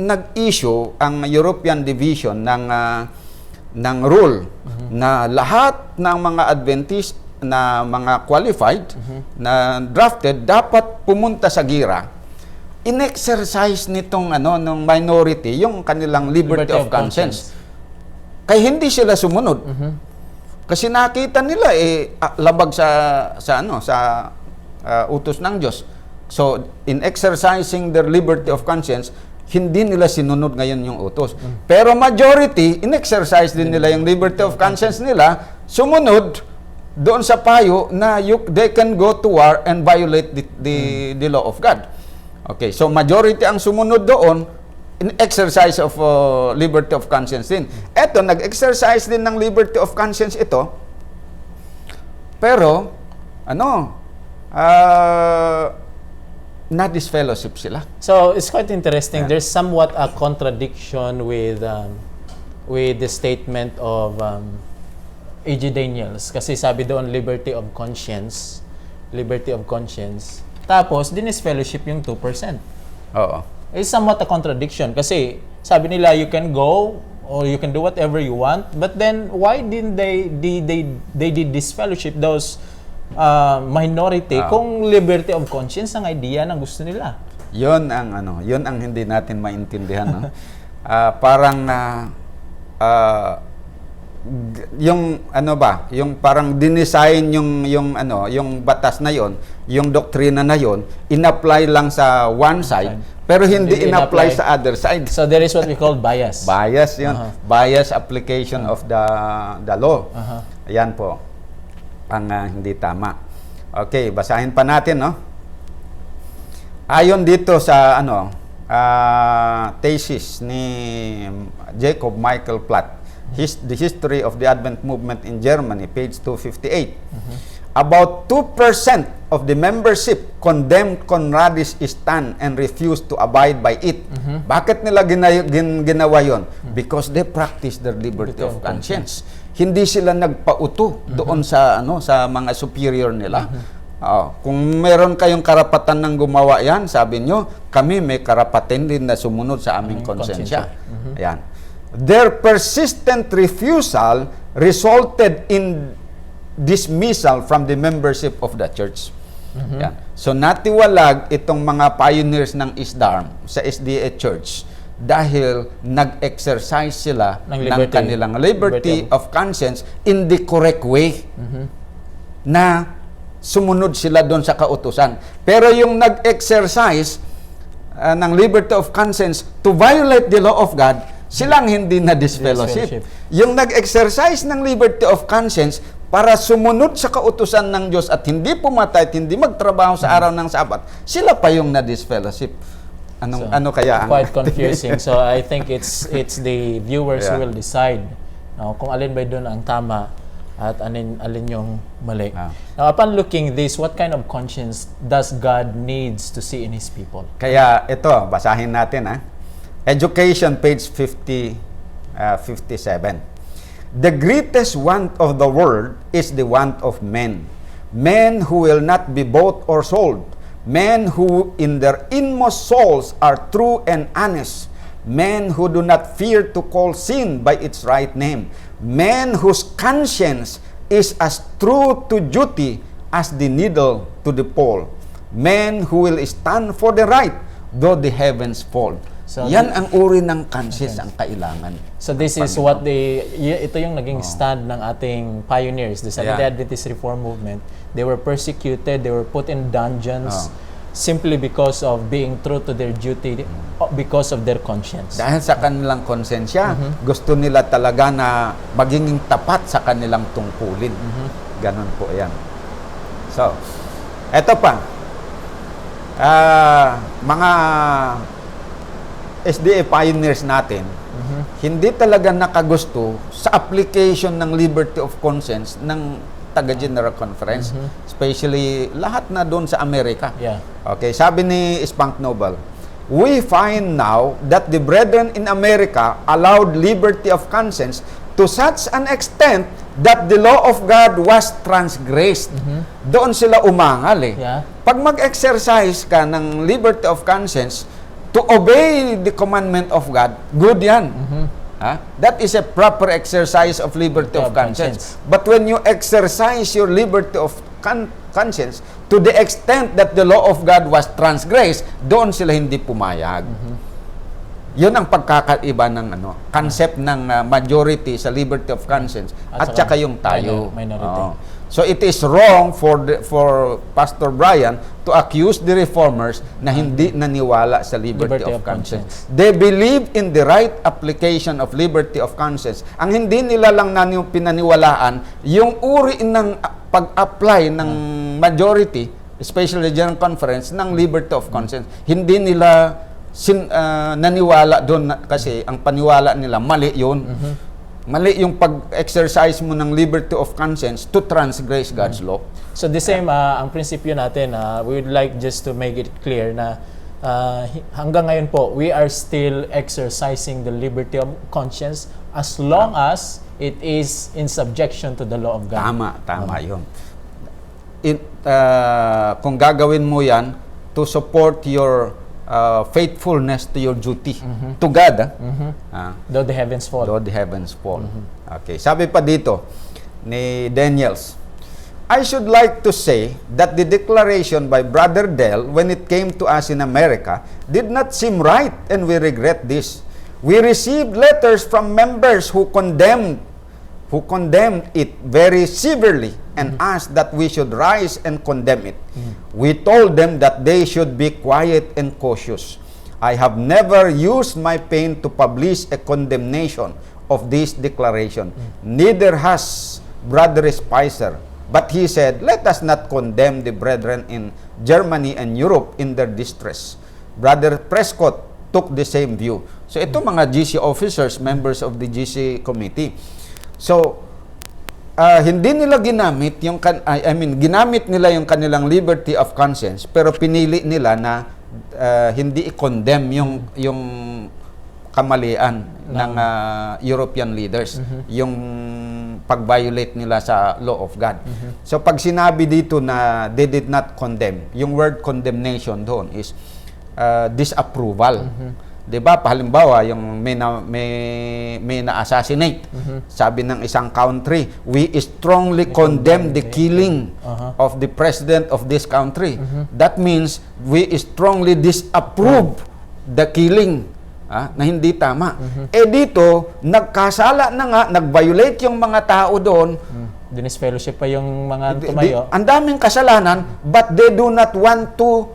[SPEAKER 3] nag-issue ang European Division ng rule na lahat ng mga Adventist na mga qualified na drafted dapat pumunta sa gira, in-exercise nitong ng minority yung kanilang liberty of conscience. Kaya hindi sila sumunod. Kasi nakita nila labag sa utos ng Diyos. So in exercising their liberty of conscience, hindi nila sinunod ngayon yung utos. Pero majority, in-exercise din nila yung liberty of conscience nila, sumunod doon sa payo na they can go to war and violate the law of God. Okay, so majority ang sumunod doon in exercise of liberty of conscience din. Eto, nag-exercise din ng liberty of conscience ito. Pero, na-disfellowship sila.
[SPEAKER 2] So, it's quite interesting. There's somewhat a contradiction with the statement of A.G. Daniels. Kasi sabi doon, liberty of conscience. Tapos, dinisfellowship yung 2%.
[SPEAKER 3] Oo.
[SPEAKER 2] It's somewhat a contradiction. Kasi, sabi nila, you can go or you can do whatever you want. But then, why didn't they did disfellowship those minority kung liberty of conscience ang idea na gusto nila?
[SPEAKER 3] Yun ang hindi natin maintindihan, no? Parang yung yung parang dinesign yung batas na yon, yung doktrina na yon, in-apply lang sa one side, pero hindi in-apply sa other side.
[SPEAKER 2] So there is what we call bias.
[SPEAKER 3] Bias yun. Bias application of the law. Ayan po ang hindi tama. Okay, basahin pa natin, no? Ayon dito sa thesis ni Jacob Michael Platt, The History of the Advent Movement in Germany, page 258. About 2% of the membership condemned Conradis' stand and refused to abide by it. Bakit nila ginawa yon? Because they practice their liberty of conscience. Hindi sila nagpauto doon sa mga superior nila. Kung meron kayong karapatan ng gumawa yan, sabi nyo, kami may karapatan din na sumunod sa aming konsensya. Ayan. Their persistent refusal resulted in dismissal from the membership of the church. Yan. So natiwalag itong mga pioneers ng ISDARM sa SDA Church dahil nag-exercise sila ng kanilang liberty of conscience in the correct way, na sumunod sila doon sa kautusan. Pero yung nag-exercise ng liberty of conscience to violate the law of God, silang hindi na disfellowship. Yung nag-exercise ng liberty of conscience para sumunod sa kautusan ng Diyos at hindi pumatay at hindi magtrabaho sa araw ng Sabat, sila pa yung na-disfellowship. Ano kaya ang
[SPEAKER 2] quite confusing. So I think it's the viewers who will decide kung alin ba doon ang tama. at alin yung mali.
[SPEAKER 3] Ah.
[SPEAKER 2] Now, upon looking this, what kind of conscience does God needs to see in His people?
[SPEAKER 3] Kaya ito, basahin natin Education, page 57. The greatest want of the world is the want of men. Men who will not be bought or sold. Men who in their inmost souls are true and honest. Men who do not fear to call sin by its right name. Men whose conscience is as true to duty as the needle to the pole. Men who will stand for the right though the heavens fall.
[SPEAKER 2] So,
[SPEAKER 3] yan ang uri ng conscience ang kailangan.
[SPEAKER 2] So this is what ito yung naging stand ng ating pioneers, the Seventh-day Adventist Reform Movement. They were persecuted, they were put in dungeons simply because of being true to their duty, because of their conscience.
[SPEAKER 3] Dahil sa kanilang konsensya, gusto nila talaga na maging tapat sa kanilang tungkulin. Ganon po yan. So, eto pa. Mga SDA pioneers natin, hindi talaga nakagusto sa application ng liberty of conscience ng taga-General Conference, especially lahat na doon sa Amerika.
[SPEAKER 2] Yeah.
[SPEAKER 3] Okay, sabi ni Spunk Noble, we find now that the brethren in America allowed liberty of conscience to such an extent that the law of God was transgressed. Doon sila umangal
[SPEAKER 2] Yeah.
[SPEAKER 3] Pag mag-exercise ka ng liberty of conscience to obey the commandment of God, good yan. That is a proper exercise of liberty of conscience. But when you exercise your liberty of conscience to the extent that the law of God was transgressed, doon sila hindi pumayag. Yun ang pagkakaiba ng concept ng majority sa liberty of conscience at saka yung tayo.
[SPEAKER 2] Minority.
[SPEAKER 3] So it is wrong for Pastor Brian to accuse the reformers na hindi naniwala sa liberty of conscience. They believe in the right application of liberty of conscience. Ang hindi nila lang pinaniwalaan, yung uri ng pag-apply ng majority, especially the General Conference, ng liberty of conscience. Hindi nila naniwala doon kasi ang paniwala nila, mali yun. Mali yung pag-exercise mo ng liberty of conscience to transgress God's law.
[SPEAKER 2] So the same, ang prinsipyo natin, we would like just to make it clear na hanggang ngayon po, we are still exercising the liberty of conscience as long as it is in subjection to the law of God.
[SPEAKER 3] Tama yun. Kung gagawin mo yan to support your faithfulness to your duty to God.
[SPEAKER 2] Though the heavens fall.
[SPEAKER 3] Though the heavens fall. Okay. Sabi pa dito ni Daniels, I should like to say that the declaration by Brother Dell when it came to us in America did not seem right and we regret this. We received letters from members who condemned it very severely and asked that we should rise and condemn it. We told them that they should be quiet and cautious. I have never used my pen to publish a condemnation of this declaration. Neither has Brother Spicer. But he said, let us not condemn the brethren in Germany and Europe in their distress. Brother Prescott took the same view. So ito mga GC officers, members of the GC committee. So, hindi nila ginamit ginamit nila yung kanilang liberty of conscience, pero pinili nila na hindi i-condemn yung kamalian ng European leaders, yung pag-violate nila sa law of God. So, pag sinabi dito na they did not condemn, yung word condemnation doon is disapproval. 'Di ba? Halimbawa, yung may na-assassinate. Sabi ng isang country, we strongly condemn the killing of the president of this country. That means we strongly disapprove the killing na hindi tama. Dito, nagkasala na nga, nag-violate yung mga tao doon.
[SPEAKER 2] Dinisfellowship pa yung mga tumayo.
[SPEAKER 3] Ang daming kasalanan, but they do not want to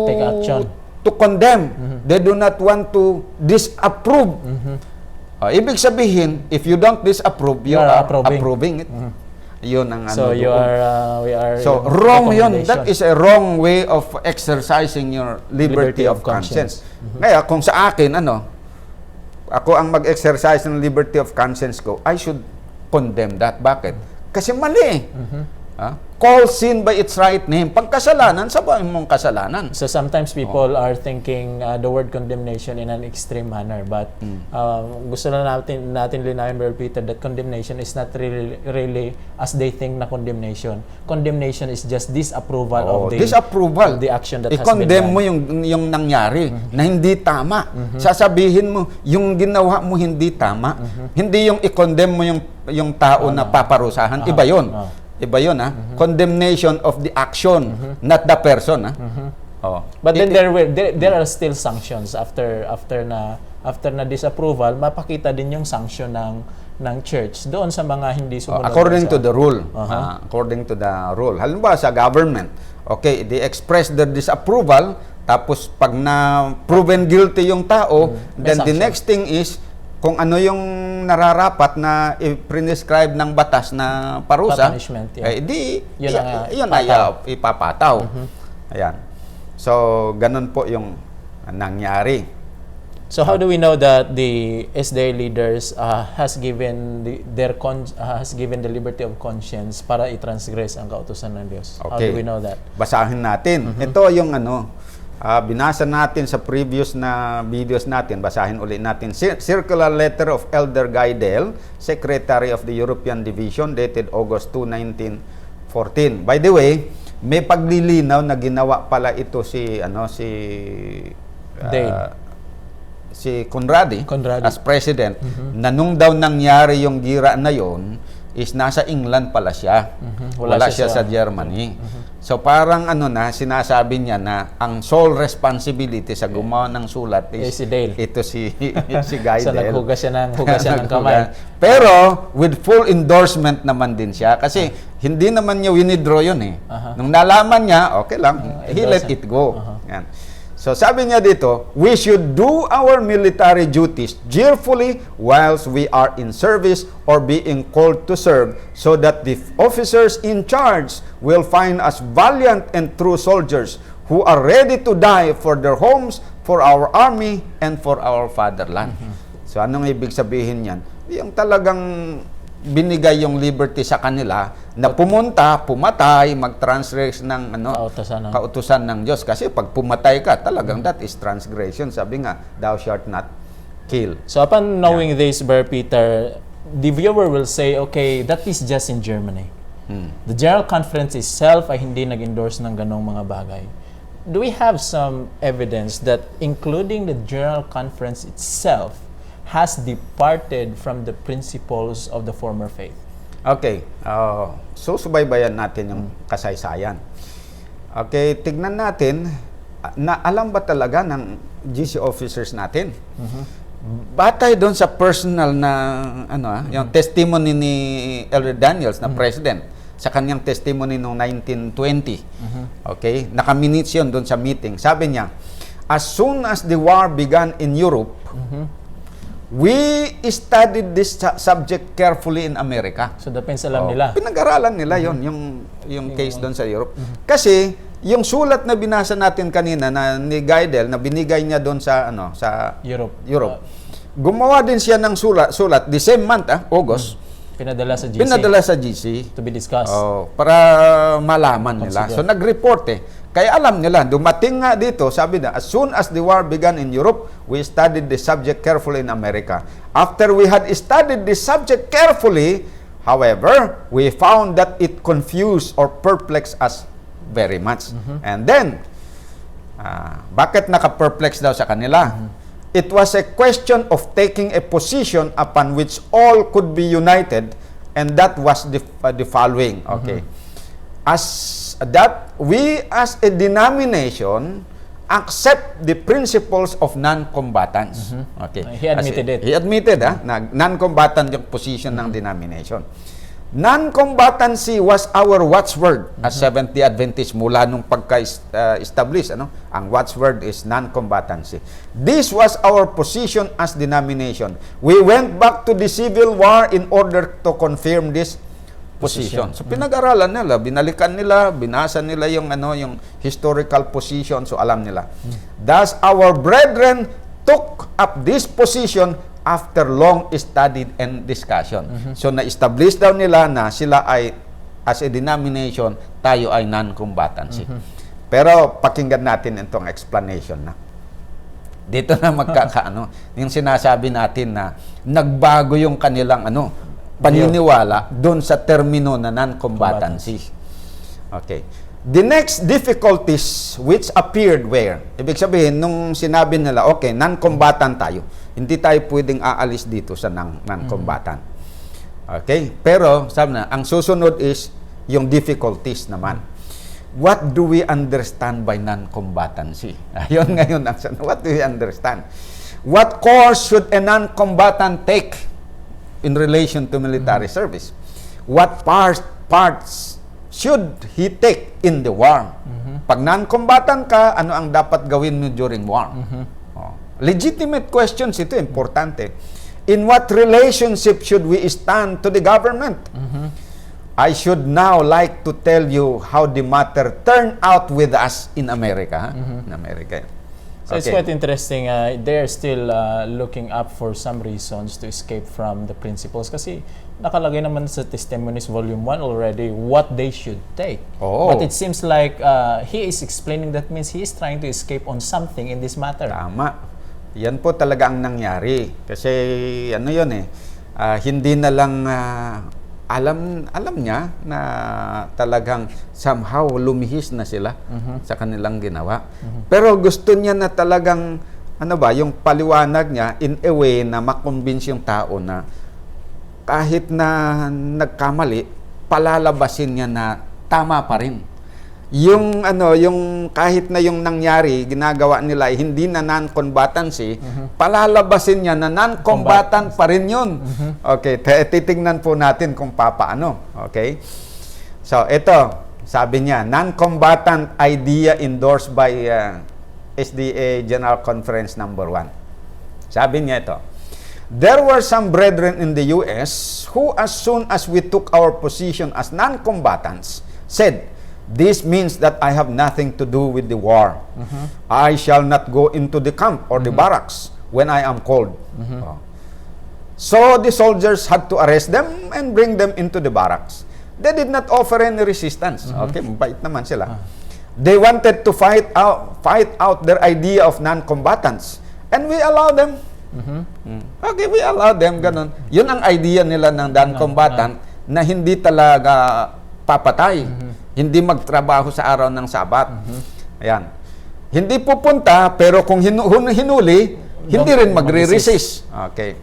[SPEAKER 2] take action.
[SPEAKER 3] To condemn. They do not want to disapprove. Ibig sabihin, if you don't disapprove, you are approving it. Yun ang
[SPEAKER 2] so we are
[SPEAKER 3] so wrong yun. That is a wrong way of exercising your liberty of conscience. Kaya kung sa akin, ako ang mag-exercise ng liberty of conscience ko, I should condemn that. Bakit? Kasi mali. Call sin by its right name. Pagkasalanan, sabihin mong kasalanan.
[SPEAKER 2] So sometimes people are thinking the word condemnation in an extreme manner, but gusto na natin linawin, Brother Peter, that condemnation is not really as they think na condemnation. Condemnation is just disapproval of
[SPEAKER 3] disapproval.
[SPEAKER 2] the action that has been
[SPEAKER 3] I-condemn
[SPEAKER 2] done.
[SPEAKER 3] mo yung nangyari na hindi tama. Sasabihin mo, yung ginawa mo hindi tama. Hindi yung i-condemn mo yung tao na paparusahan. Iba yun. Iba yun, condemnation of the action, not the person.
[SPEAKER 2] But then there are still sanctions after na disapproval, mapakita din yung sanction ng church doon sa mga hindi sumunod.
[SPEAKER 3] According to the rule. According to the rule. Halimbawa sa government, okay, they express their disapproval, tapos pag na proven guilty yung tao, then the next thing is kung ano yung nararapat na i-prescribe ng batas na parusa,
[SPEAKER 2] punishment,
[SPEAKER 3] yun ay ipapataw. Ayan. So, ganun po yung nangyari.
[SPEAKER 2] So how do we know that the SDA leaders has given the liberty of conscience para i-transgress ang kautusan ng Diyos?
[SPEAKER 3] Okay.
[SPEAKER 2] How do we know that?
[SPEAKER 3] Basahin natin. Ito yung binasa natin sa previous na videos natin. Basahin ulit natin. Circular letter of Elder Gaidel, Secretary of the European Division, dated August 2, 1914. By the way, may paglilinaw na ginawa pala ito si Conradi as president, na nung daw nangyari yung gira na yon is nasa England pala siya. Wala siya sa Germany. So parang sinasabi niya na ang sole responsibility sa gumawa ng sulat is
[SPEAKER 2] si Dale.
[SPEAKER 3] Ito si Gaidel.
[SPEAKER 2] So naghugas siya ng kamay.
[SPEAKER 3] Pero with full endorsement naman din siya kasi hindi naman niya winidraw yun eh. Nung nalaman niya, okay lang, he let it go. Yan. So sabi niya dito, we should do our military duties cheerfully whilst we are in service or being called to serve, so that the officers in charge will find us valiant and true soldiers who are ready to die for their homes, for our army, and for our fatherland. So anong ibig sabihin yan? Yung talagang binigay yung liberty sa kanila na pumunta, pumatay, mag-transgress ng kautusan ng Diyos. Kasi pag pumatay ka, talagang that is transgression. Sabi nga, thou shalt not kill.
[SPEAKER 2] So upon knowing this, Brother Peter, the viewer will say, okay, that is just in Germany. The General Conference itself ay hindi nag-endorse ng ganong mga bagay. Do we have some evidence that including the General Conference itself has departed from the principles of the former faith?
[SPEAKER 3] Okay. So, subaybayan natin yung kasaysayan. Okay, tignan natin, na alam ba talaga ng GC officers natin? Batay doon sa personal na, yung testimony ni Elder Daniels na president, sa kanyang testimony noong 1920. Okay, nakaminutes yun doon sa meeting. Sabi niya, as soon as the war began in Europe, we studied this subject carefully in America.
[SPEAKER 2] So depends alam nila.
[SPEAKER 3] Pinag-aralan nila yon yung case doon sa Europe. Kasi yung sulat na binasa natin kanina na ni Gaidel na binigay niya doon sa sa Europe. Gumawa din siya ng sulat the same month, August.
[SPEAKER 2] Pinadala sa GC. To be discussed.
[SPEAKER 3] Para malaman nila. So nag-report Kaya alam nila, dumating nga dito, sabi na, as soon as the war began in Europe, we studied the subject carefully in America. After we had studied the subject carefully, however, we found that it confused or perplexed us very much. And then, bakit naka-perplex daw sa kanila? It was a question of taking a position upon which all could be united, and that was the following. Okay. That we as a denomination accept the principles of non-combatants. Okay.
[SPEAKER 2] He admitted it.
[SPEAKER 3] He admitted na non-combatant yung position ng denomination. Non-combatancy was our watchword as Seventh-day Adventist mula nung pagka-establish. Ang watchword is non-combatancy. This was our position as denomination. We went back to the Civil War in order to confirm this position. So pinag-aralan nila, binalikan nila, binasa nila yung historical position, so alam nila. Thus our brethren took up this position after long studied and discussion. So na-establish daw nila na sila ay as a denomination, tayo ay non-combatancy. Pero pakinggan natin itong explanation na. Dito na magkakaano, yung sinasabi natin na nagbago yung kanilang paniniwala doon sa termino na non-combatancy. Okay. The next difficulties which appeared where? Ibig sabihin, nung sinabi nila, okay, non-combatant tayo. Hindi tayo pwedeng aalis dito sa non-combatant. Okay? Pero, sabi na, ang susunod is yung difficulties naman. What do we understand by non-combatancy? Ayun ngayon, what do we understand? What course should a non-combatant take in relation to military service? What parts should he take in the war? Pag non-combatant ka, ano ang dapat gawin mo during war? Legitimate questions ito, importante. In what relationship should we stand to the government? I should now like to tell you how the matter turned out with us in America. In America.
[SPEAKER 2] So it's quite interesting. They're still looking up for some reasons to escape from the principles. Kasi nakalagay naman sa Testimonies Volume 1 already what they should take. But it seems like he is explaining that means he is trying to escape on something in this matter.
[SPEAKER 3] Tama. Yan po talaga ang nangyari. Kasi yun hindi na lang alam niya na talagang somehow lumihis na sila sa kanilang ginawa. Pero gusto niya na talagang yung paliwanag niya in a way na makonvince yung tao na kahit na nagkamali, palalabasin niya na tama pa rin. Yung kahit na yung nangyari, ginagawa nila hindi na non-combatancy, palalabasin niya na non-combatant pa rin yun. Okay, titingnan po natin kung papaano. Okay? So, ito, sabi niya, non-combatant idea endorsed by SDA General Conference number 1. Sabi niya ito, there were some brethren in the U.S. who as soon as we took our position as non-combatants, said, this means that I have nothing to do with the war. I shall not go into the camp or the barracks when I am called. So the soldiers had to arrest them and bring them into the barracks. They did not offer any resistance. Okay, mabait naman sila. They wanted to fight out their idea of non-combatants. And we allowed them. Okay, we allowed them, ganun. Yun ang idea nila ng non-combatant na hindi talaga papatay. Hindi magtrabaho sa araw ng Sabat. Ayan. Hindi pupunta, pero kung hinuli, hindi rin magre-resist. Okay.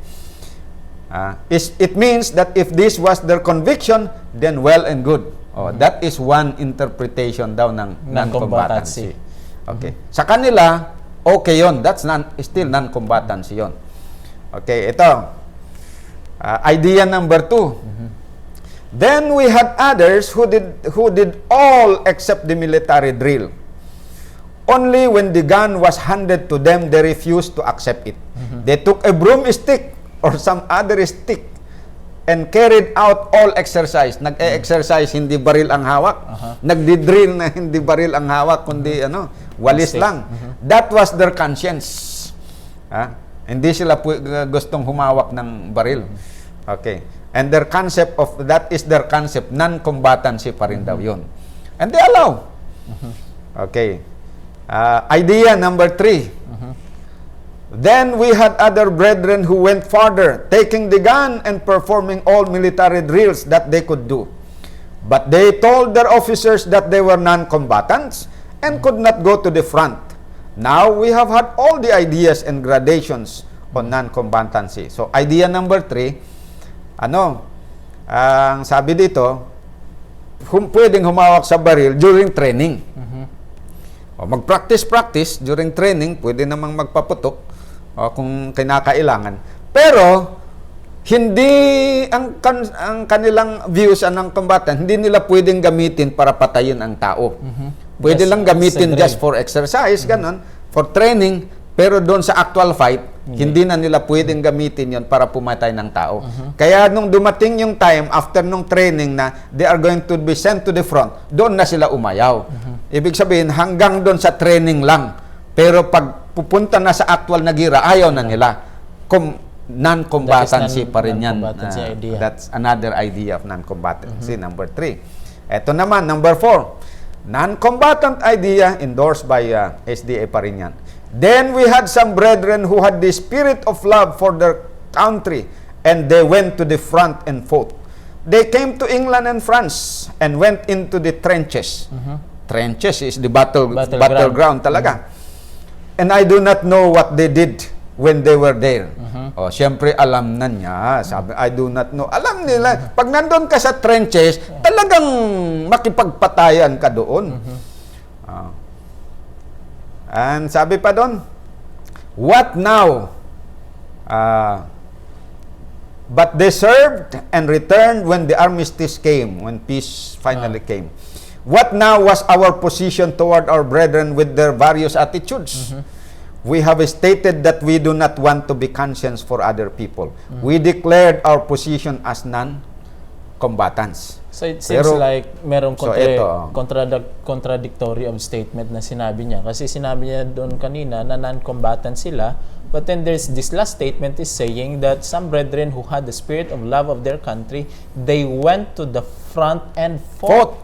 [SPEAKER 3] It means that if this was their conviction, then well and good. That is one interpretation daw ng non-combatancy. Okay. Sa kanila, okay yon. That's still non-combatancy yon. Okay, ito. Idea number 2. Then we had others who did all except the military drill. Only when the gun was handed to them, they refused to accept it. They took a broomstick or some other stick and carried out all exercise. Nag-exercise, hindi baril ang hawak. Nagdi-drill na hindi baril ang hawak, kundi walis lang. That was their conscience. Hindi sila gustong humawak ng baril. Okay. And their concept of that is their concept, non-combatancy pa rin daw yun. And they allow. Okay. Idea number 3. Then we had other brethren who went farther, taking the gun and performing all military drills that they could do. But they told their officers that they were non-combatants and could not go to the front. Now we have had all the ideas and gradations on non-combatancy. So idea number 3, ang sabi dito, pwedeng humawak sa baril during training. Mag-practice during training, pwede namang magpaputok kung kinakailangan. Pero hindi ang kanilang views ng combatant, hindi nila pwedeng gamitin para patayin ang tao. Pwede lang gamitin just for exercise, ganun, for training, pero doon sa actual fight, hindi na nila pwedeng gamitin yon para pumatay ng tao. Kaya nung dumating yung time after nung training na they are going to be sent to the front, doon na sila umayaw. Ibig sabihin, hanggang doon sa training lang. Pero pag pupunta na sa actual na gira, ayaw na nila. Kung non-combatancy
[SPEAKER 2] That is
[SPEAKER 3] pa rin yan.
[SPEAKER 2] non-combatancy idea.
[SPEAKER 3] That's another idea of non-combatancy. Number 3. Ito naman, number 4. Non-combatant idea endorsed by SDA pa rin yan. Then we had some brethren who had the spirit of love for their country, and they went to the front and fought. They came to England and France and went into the trenches. Trenches is the battleground talaga. And I do not know what they did when they were there. O, siyempre alam na niya. Sabi, I do not know. Alam nila, pag nandun ka sa trenches, talagang makipagpatayan ka doon. And sabi pa doon, what now? But they served and returned when the armistice came, when peace finally came. What now was our position toward our brethren with their various attitudes? We have stated that we do not want to be conscience for other people. We declared our position as non-combatants.
[SPEAKER 2] So it seems like merong
[SPEAKER 3] ito,
[SPEAKER 2] contradictory of statement na sinabi niya. Kasi sinabi niya doon kanina na non-combatant sila. But then there's this last statement is saying that some brethren who had the spirit of love of their country, they went to the front and fought.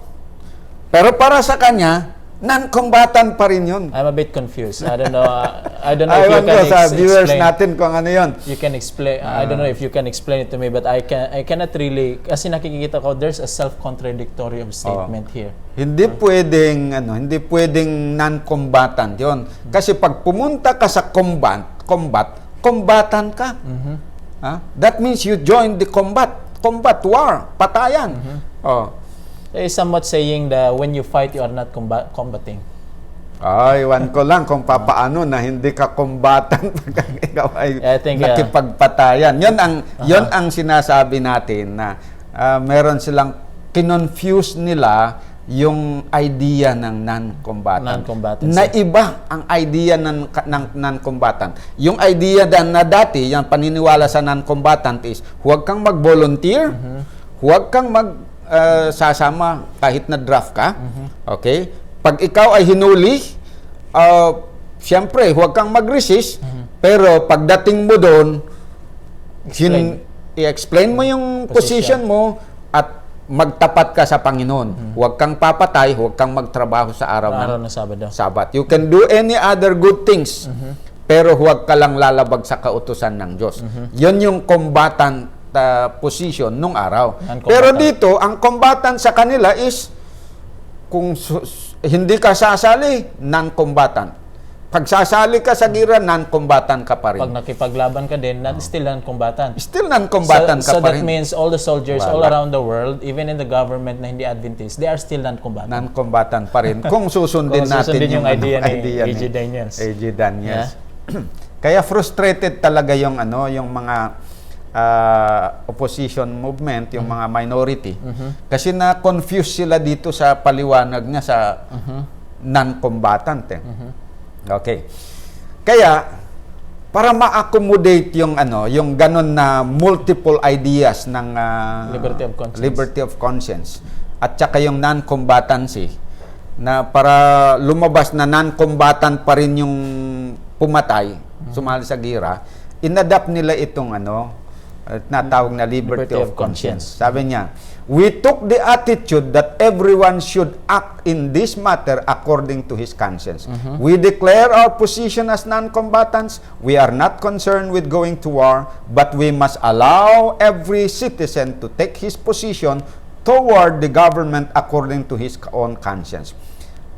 [SPEAKER 3] Pero para sa kanya, non-combatant pa rin yun.
[SPEAKER 2] I'm a bit confused. I don't know. I don't know
[SPEAKER 3] if
[SPEAKER 2] you can
[SPEAKER 3] sa viewers
[SPEAKER 2] explain.
[SPEAKER 3] natin kung ano yun.
[SPEAKER 2] You can explain. I don't know if you can explain it to me, but I cannot really. Kasi nakikita ko there's a self-contradictory of statement here.
[SPEAKER 3] Hindi pwedeng non-combatant 'yon. Kasi pag pumunta ka sa combatant ka. That means you join the combat war, patayan.
[SPEAKER 2] There is somewhat saying that when you fight, you are not combating.
[SPEAKER 3] Ay, iwan ko lang kung papaano na hindi ka combatant pag ikaw ay nakipagpatayan. Yon ang sinasabi natin na meron silang kinonfuse nila yung idea ng non-combatant. Na iba ang idea ng non-combatant. Yung idea na dati, yung paniniwala sa non-combatant is, huwag kang mag-volunteer, huwag kang sasama kahit na draft ka. Okay? Pag ikaw ay hinuli, siyempre, huwag kang mag-resist, pero pagdating mo doon, i-explain mo yung position mo at magtapat ka sa Panginoon. Huwag kang papatay, huwag kang magtrabaho sa araw ng Sabat. You can do any other good things, pero huwag ka lang lalabag sa kautusan ng Diyos. Yun yung combatant position nung araw. Pero dito, ang combatant sa kanila is, kung hindi ka sasali, non-combatant. Pag sasali ka sa gira, non-combatant ka pa rin.
[SPEAKER 2] Pag nakipaglaban ka din, still non-combatant.
[SPEAKER 3] Still non-combatant ka
[SPEAKER 2] so
[SPEAKER 3] pa rin.
[SPEAKER 2] So that means all the soldiers all around the world, even in the government na hindi Adventist, they are still non-combatant.
[SPEAKER 3] Non-combatant pa rin. Kung susundin natin yung
[SPEAKER 2] idea ni A.J. Daniels.
[SPEAKER 3] A.J. Daniels. Kaya frustrated talaga yung yung mga opposition movement, yung mga minority. Kasi na-confuse sila dito sa paliwanag niya sa non-combatant. Okay. Kaya para ma-accommodate yung yung ganun na multiple ideas ng liberty of conscience at saka yung non-combatancy, na para lumabas na non-combatant pa rin yung pumatay, sumali sa gira, inadapt nila itong natawag na liberty of conscience. Sabi niya, we took the attitude that everyone should act in this matter according to his conscience. We declare our position as non-combatants. We are not concerned with going to war, but we must allow every citizen to take his position toward the government according to his own conscience.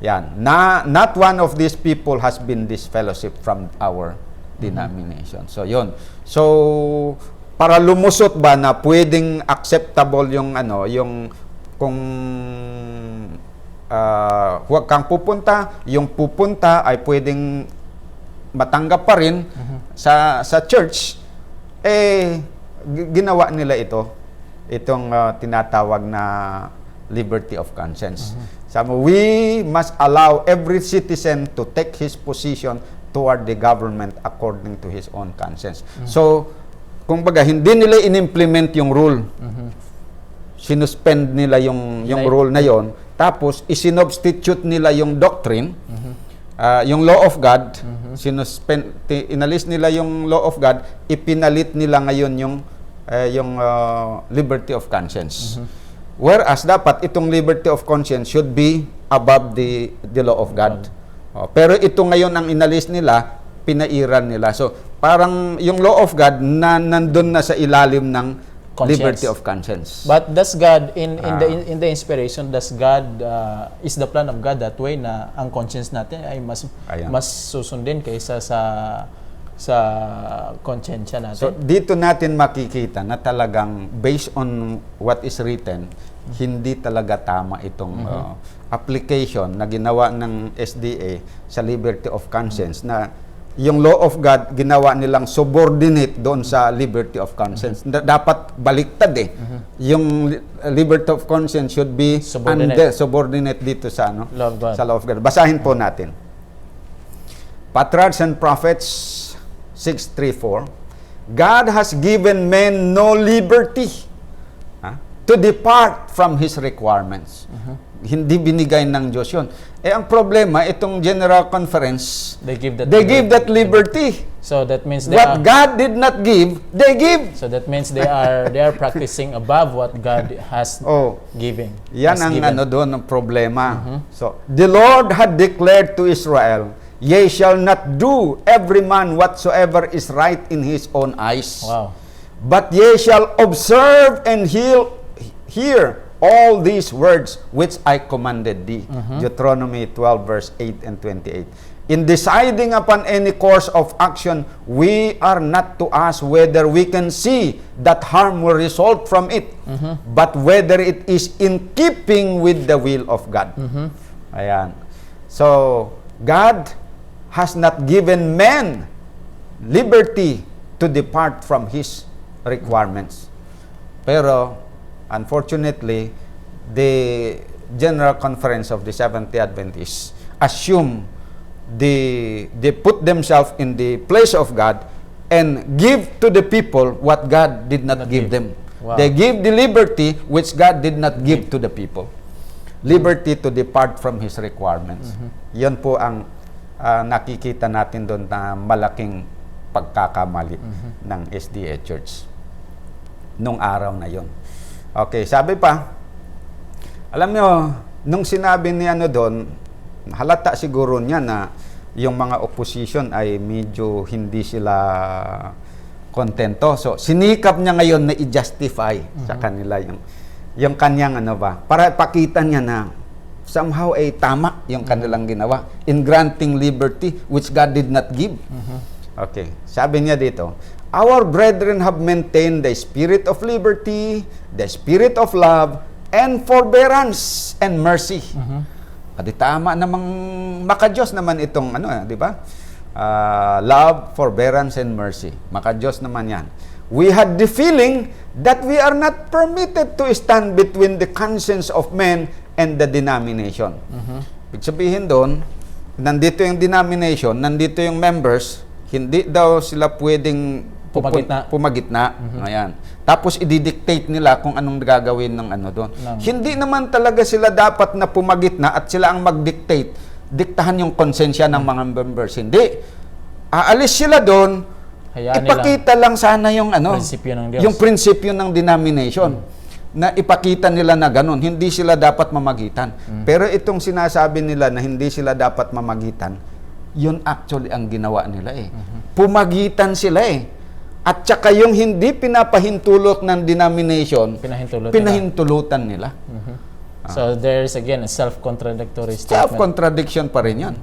[SPEAKER 3] Yan. Not one of these people has been disfellowship from our denomination. So, yun. So, para lumusot ba na pwedeng acceptable yung kung huwag kang pupunta, yung pupunta ay pwedeng matanggap pa rin sa church, ginawa nila itong tinatawag na liberty of conscience. Sabi, we must allow every citizen to take his position toward the government according to his own conscience. So, kumbaga, hindi nila in-implement yung rule. Sinuspend nila yung rule na yon, tapos isinubstitute nila yung doctrine yung law of God, inalis nila yung law of God, ipinalit nila ngayon yung liberty of conscience. Whereas dapat itong liberty of conscience should be above the law of God. Pero ito ngayon ang inalis nila, pinairan nila. So parang yung law of God na nandun na sa ilalim ng liberty of conscience.
[SPEAKER 2] But does God in the inspiration, does God is the plan of God that way na ang conscience natin ay mas susundin kaysa sa konsensya natin?
[SPEAKER 3] So dito natin makikita na talagang based on what is written, hindi talaga tama itong application na ginawa ng SDA sa liberty of conscience na yung law of God ginawa nilang subordinate doon sa liberty of conscience. Dapat baliktad Yung liberty of conscience should be subordinate dito sa
[SPEAKER 2] law of God.
[SPEAKER 3] Sa law of God. Basahin po natin. Patriarchs and Prophets 6:3-4. God has given men no liberty to depart from His requirements. Hindi binigay ng Diyos yun. Ang problema, itong General Conference,
[SPEAKER 2] they give
[SPEAKER 3] that liberty.
[SPEAKER 2] So that means
[SPEAKER 3] what God did not give, they give.
[SPEAKER 2] So that means they are practicing above what God has given.
[SPEAKER 3] Yan ang doon ang problema. So the Lord had declared to Israel, "Ye shall not do every man whatsoever is right in his own eyes.
[SPEAKER 2] Wow.
[SPEAKER 3] But ye shall observe and hear all these words which I commanded thee." Deuteronomy 12 verse 8 and 28. In deciding upon any course of action, we are not to ask whether we can see that harm will result from it, but whether it is in keeping with the will of God. Ayan. So, God has not given men liberty to depart from His requirements. Pero unfortunately, the General Conference of the Seventh-day Adventists assume they put themselves in the place of God and give to the people what God did not give them.
[SPEAKER 2] Wow.
[SPEAKER 3] They give the liberty which God did not give to the people. Liberty to depart from His requirements. Yan po ang nakikita natin doon na malaking pagkakamali ng SDA Church nung araw na yon. Okay, sabi pa, alam nyo, nung sinabi ni doon, halata siguro niya na yung mga opposition ay medyo hindi sila kontento. So, sinikap niya ngayon na i-justify sa kanila yung kanyang para pakita niya na somehow ay tama yung kanilang ginawa in granting liberty which God did not give. Okay, sabi niya dito, "Our brethren have maintained the spirit of liberty, the spirit of love, and forbearance and mercy." Adi tama namang maka-Diyos naman itong di ba? Love, forbearance, and mercy. Maka-Diyos naman yan. "We had the feeling that we are not permitted to stand between the conscience of men and the denomination." Ibig sabihin doon, nandito yung denomination, nandito yung members, hindi daw sila pwedeng pumagitna. Ayan. Tapos i-dictate nila kung anong gagawin ng doon. Hindi naman talaga sila dapat na pumagitna at sila ang mag-dictate. Diktahan yung konsensya ng mga members. Hindi. Aalis sila doon, ipakita lang sana yung
[SPEAKER 2] prinsipyo ng Diyos.
[SPEAKER 3] yung prinsipyo ng denomination. Na ipakita nila na ganun. Hindi sila dapat mamagitan. Pero itong sinasabi nila na hindi sila dapat mamagitan, yun actually ang ginawa nila Pumagitan sila At saka yung hindi pinapahintulot ng denomination, pinahintulutan nila.
[SPEAKER 2] So there's again a self-contradictory statement.
[SPEAKER 3] Self-contradiction pa rin yan.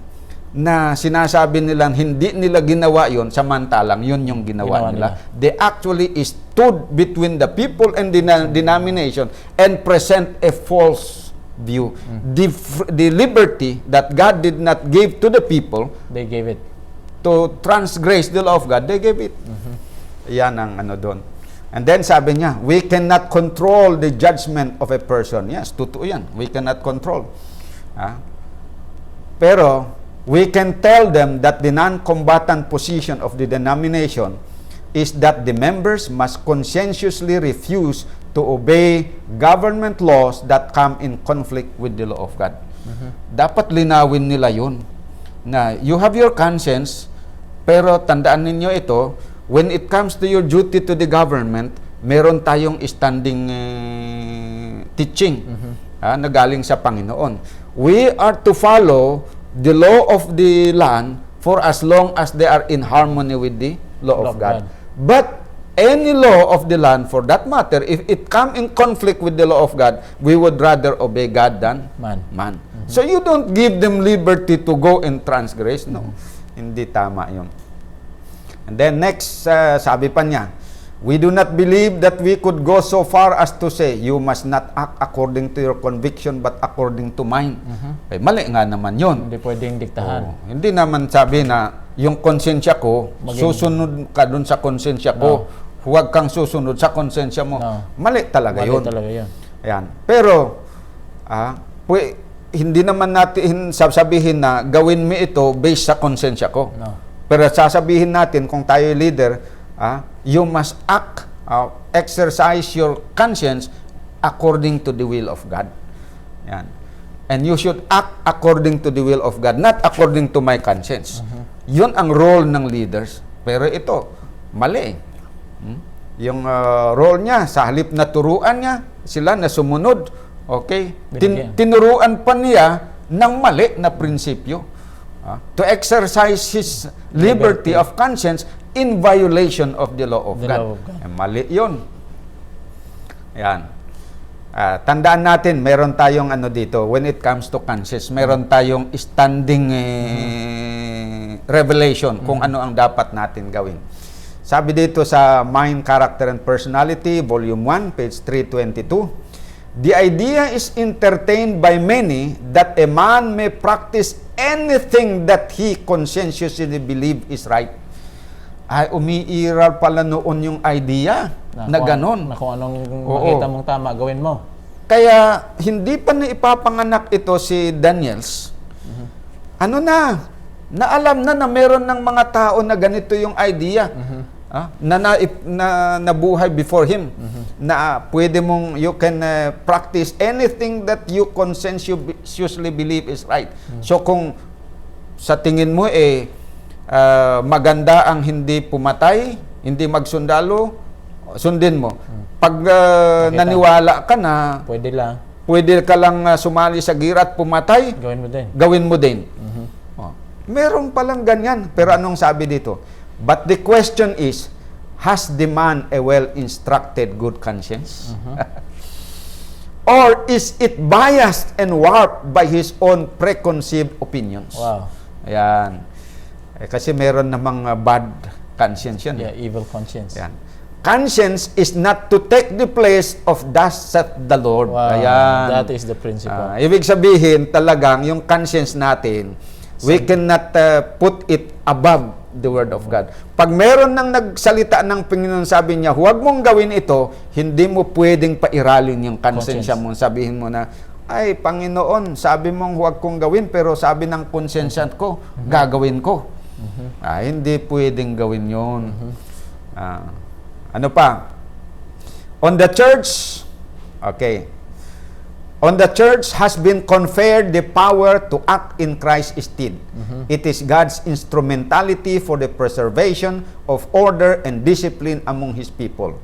[SPEAKER 3] Na sinasabi nila hindi nila ginawa yon, samantalang yun yung ginawa nila. They actually stood between the people and the denomination and present a false view. The liberty that God did not give to the people,
[SPEAKER 2] they gave it.
[SPEAKER 3] To transgress the law of God, they gave it. Yan ang doon. And then sabi niya, we cannot control the judgment of a person. Yes, totoo yan. We cannot control. Pero, we can tell them that the non-combatant position of the denomination is that the members must conscientiously refuse to obey government laws that come in conflict with the law of God. Dapat linawin nila yun. na you have your conscience, pero tandaan ninyo ito, when it comes to your duty to the government, meron tayong standing teaching na galing sa Panginoon. We are to follow the law of the land for as long as they are in harmony with the law of God. But any law of the land, for that matter, if it come in conflict with the law of God, we would rather obey God than man. So you don't give them liberty to go and transgress. No, hindi tama yun. And then next, sabi pa niya, we do not believe that we could go so far as to say, you must not act according to your conviction but according to mine. Eh, mali nga naman yun.
[SPEAKER 2] Hindi pwedeng diktahan.
[SPEAKER 3] Hindi naman sabi na yung konsensya ko, susunod ka dun sa konsensya ko. Huwag kang susunod sa konsensya mo. Mali talaga yun. Ayan. Pero, hindi naman natin sasabihin na gawin mo ito based sa konsensya ko. Pero sasabihin natin kung tayo leader, you must act, exercise your conscience according to the will of God. Yan. And you should act according to the will of God, not according to my conscience. Yun ang role ng leaders. Pero ito, mali. Yung role niya, sa halip na turuan niya, sila na sumunod. Okay? Tinuruan pa niya ng mali na prinsipyo. To exercise his liberty of conscience in violation of the law of God. Mali yun. Ayan. Tandaan natin, meron tayong dito, when it comes to conscience, meron tayong standing revelation kung ano ang dapat natin gawin. Sabi dito sa Mind, Character, and Personality, Volume 1, page 322, the idea is entertained by many that a man may practice anything that he conscientiously believe is right. Ay, umiiral pala noon yung idea na ganon.
[SPEAKER 2] Na kung anong makita mong tama, gawin mo.
[SPEAKER 3] Kaya, hindi pa na ipapanganak ito si Daniels. Na alam na meron ng mga tao na ganito yung idea. Na nabuhay before him. Na pwede mong, you can practice anything that you conscientiously believe is right. So, kung sa tingin mo, maganda ang hindi pumatay, hindi magsundalo, sundin mo. Pag naniwala ka na, pwede ka lang sumali sa gira at pumatay, gawin mo din. Meron palang ganyan. Pero anong sabi dito? But the question is, has the man a well-instructed good conscience? Or is it biased and warped by his own preconceived opinions?
[SPEAKER 2] Wow.
[SPEAKER 3] Ayan. Kasi meron namang bad conscience yan.
[SPEAKER 2] Yeah, evil conscience.
[SPEAKER 3] Ayan. Conscience is not to take the place of thus saith the Lord.
[SPEAKER 2] Wow.
[SPEAKER 3] Ayan.
[SPEAKER 2] That is the principle.
[SPEAKER 3] Ibig sabihin, talagang yung conscience natin, we cannot put it above the Word of God. Pag meron nang nagsalita ng Panginoon, sabi niya, huwag mong gawin ito, hindi mo pwedeng pairalin yung konsensya mo. Sabihin mo na, ay, Panginoon, sabi mong huwag kong gawin, pero sabi ng konsensya ko, gagawin ko. Hindi pwedeng gawin yun. Ano pa? On the church, on the church has been conferred the power to act in Christ's stead. It is God's instrumentality for the preservation of order and discipline among His people.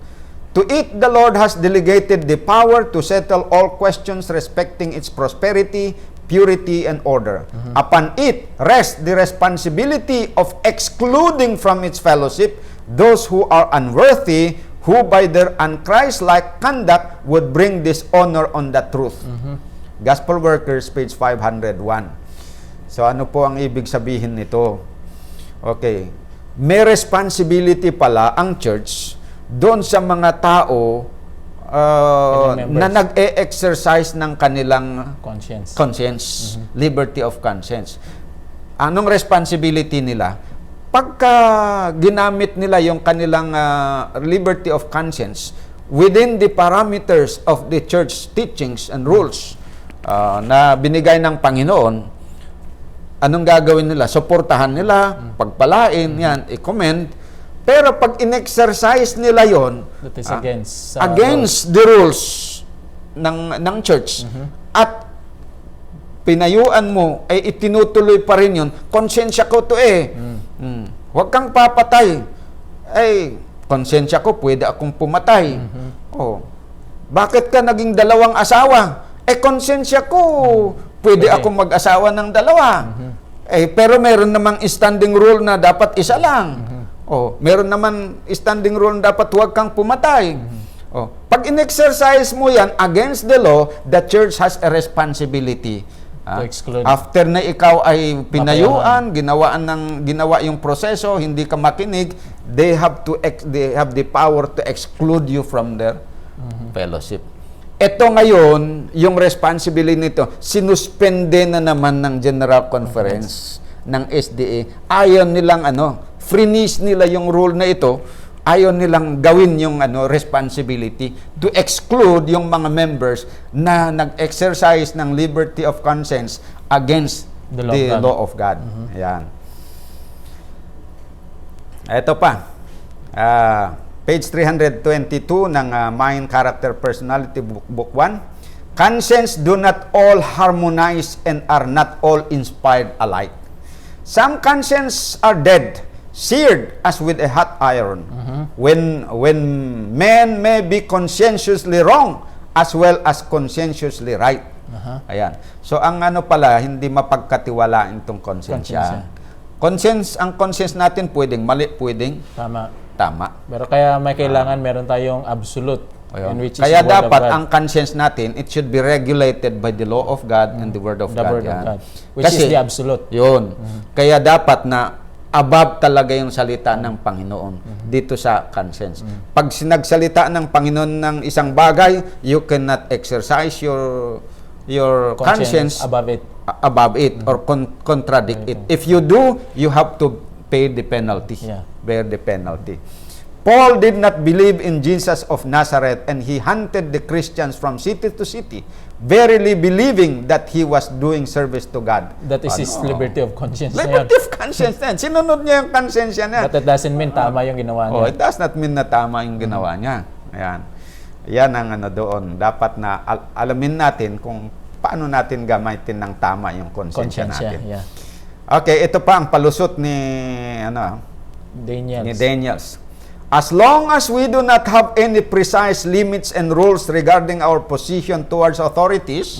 [SPEAKER 3] To it, the Lord has delegated the power to settle all questions respecting its prosperity, purity, and order. Upon it rests the responsibility of excluding from its fellowship those who are unworthy, who by their unchristlike conduct would bring dishonor on the truth. Gospel Workers, page 501. So ano po ang ibig sabihin nito? Okay. May responsibility pala ang church doon sa mga tao na nag-e-exercise ng kanilang conscience, liberty of conscience. Anong responsibility nila? Pagka ginamit nila yung kanilang liberty of conscience within the parameters of the church teachings and rules na binigay ng Panginoon, anong gagawin nila? Suportahan nila, pagpalain, yan, i-commend. Pero pag in-exercise nila yon,
[SPEAKER 2] that is against
[SPEAKER 3] the rules ng church, at pinayuan mo, ay itinutuloy pa rin yun, konsensya ko to eh. Huwag kang papatay. Ay, konsensya ko, pwede akong pumatay. Oh. Bakit ka naging dalawang asawa? Eh, konsensya ko, pwede akong mag-asawa ng dalawa. Eh, pero meron namang standing rule na dapat isa lang. Oh, meron naman standing rule na dapat huwag kang pumatay. Oh, pag in-exercise mo yan against the law, the church has a responsibility.
[SPEAKER 2] To exclude.
[SPEAKER 3] After na ikaw ay pinayuan, ginawa yung proseso, hindi ka makinig, they have the power to exclude you from their fellowship. Ito ngayon, yung responsibility nito, sinuspende na naman ng General Conference ng SDA. Ayaw nilang freeze nila yung rule na ito. Ayaw nilang gawin yung responsibility to exclude yung mga members na nag-exercise ng liberty of conscience against the law of God. Ayan. Ito pa. Page 322 ng Mind, Character, Personality, Book 1. Conscience do not all harmonize and are not all inspired alike. Some conscience are dead, seared as with a hot iron. When men may be conscientiously wrong as well as conscientiously right. Ayan. So ang pala, hindi mapagkatiwalaan itong konsensya. Ang conscience natin pwedeng mali, pwedeng tama.
[SPEAKER 2] Pero kaya may kailangan meron tayong absolute. In which is
[SPEAKER 3] kaya
[SPEAKER 2] the word
[SPEAKER 3] dapat
[SPEAKER 2] of God.
[SPEAKER 3] ang conscience natin, it should be regulated by the law of God and the word of
[SPEAKER 2] The
[SPEAKER 3] God.
[SPEAKER 2] word of God. Which is the absolute.
[SPEAKER 3] Yun. Kaya dapat na above talaga yung salita ng Panginoon dito sa conscience. Pag sinagsalita ng Panginoon ng isang bagay, you cannot exercise your conscience above it or contradict it. If you do, you have to pay the penalty. Bear the penalty. Paul did not believe in Jesus of Nazareth, and he hunted the Christians from city to city, verily believing that he was doing service to God.
[SPEAKER 2] That is his liberty of conscience.
[SPEAKER 3] Liberty of conscience na yan. Sinunod niya yung conscience niya.
[SPEAKER 2] But it doesn't mean tama yung ginawa niya.
[SPEAKER 3] It does not mean na tama yung ginawa niya. Ayan. Yan ang doon. Dapat na alamin natin kung paano natin gamitin ng tama yung conscience natin.
[SPEAKER 2] Yeah.
[SPEAKER 3] Okay, ito pa ang palusot ni Daniels. As long as we do not have any precise limits and rules regarding our position towards authorities,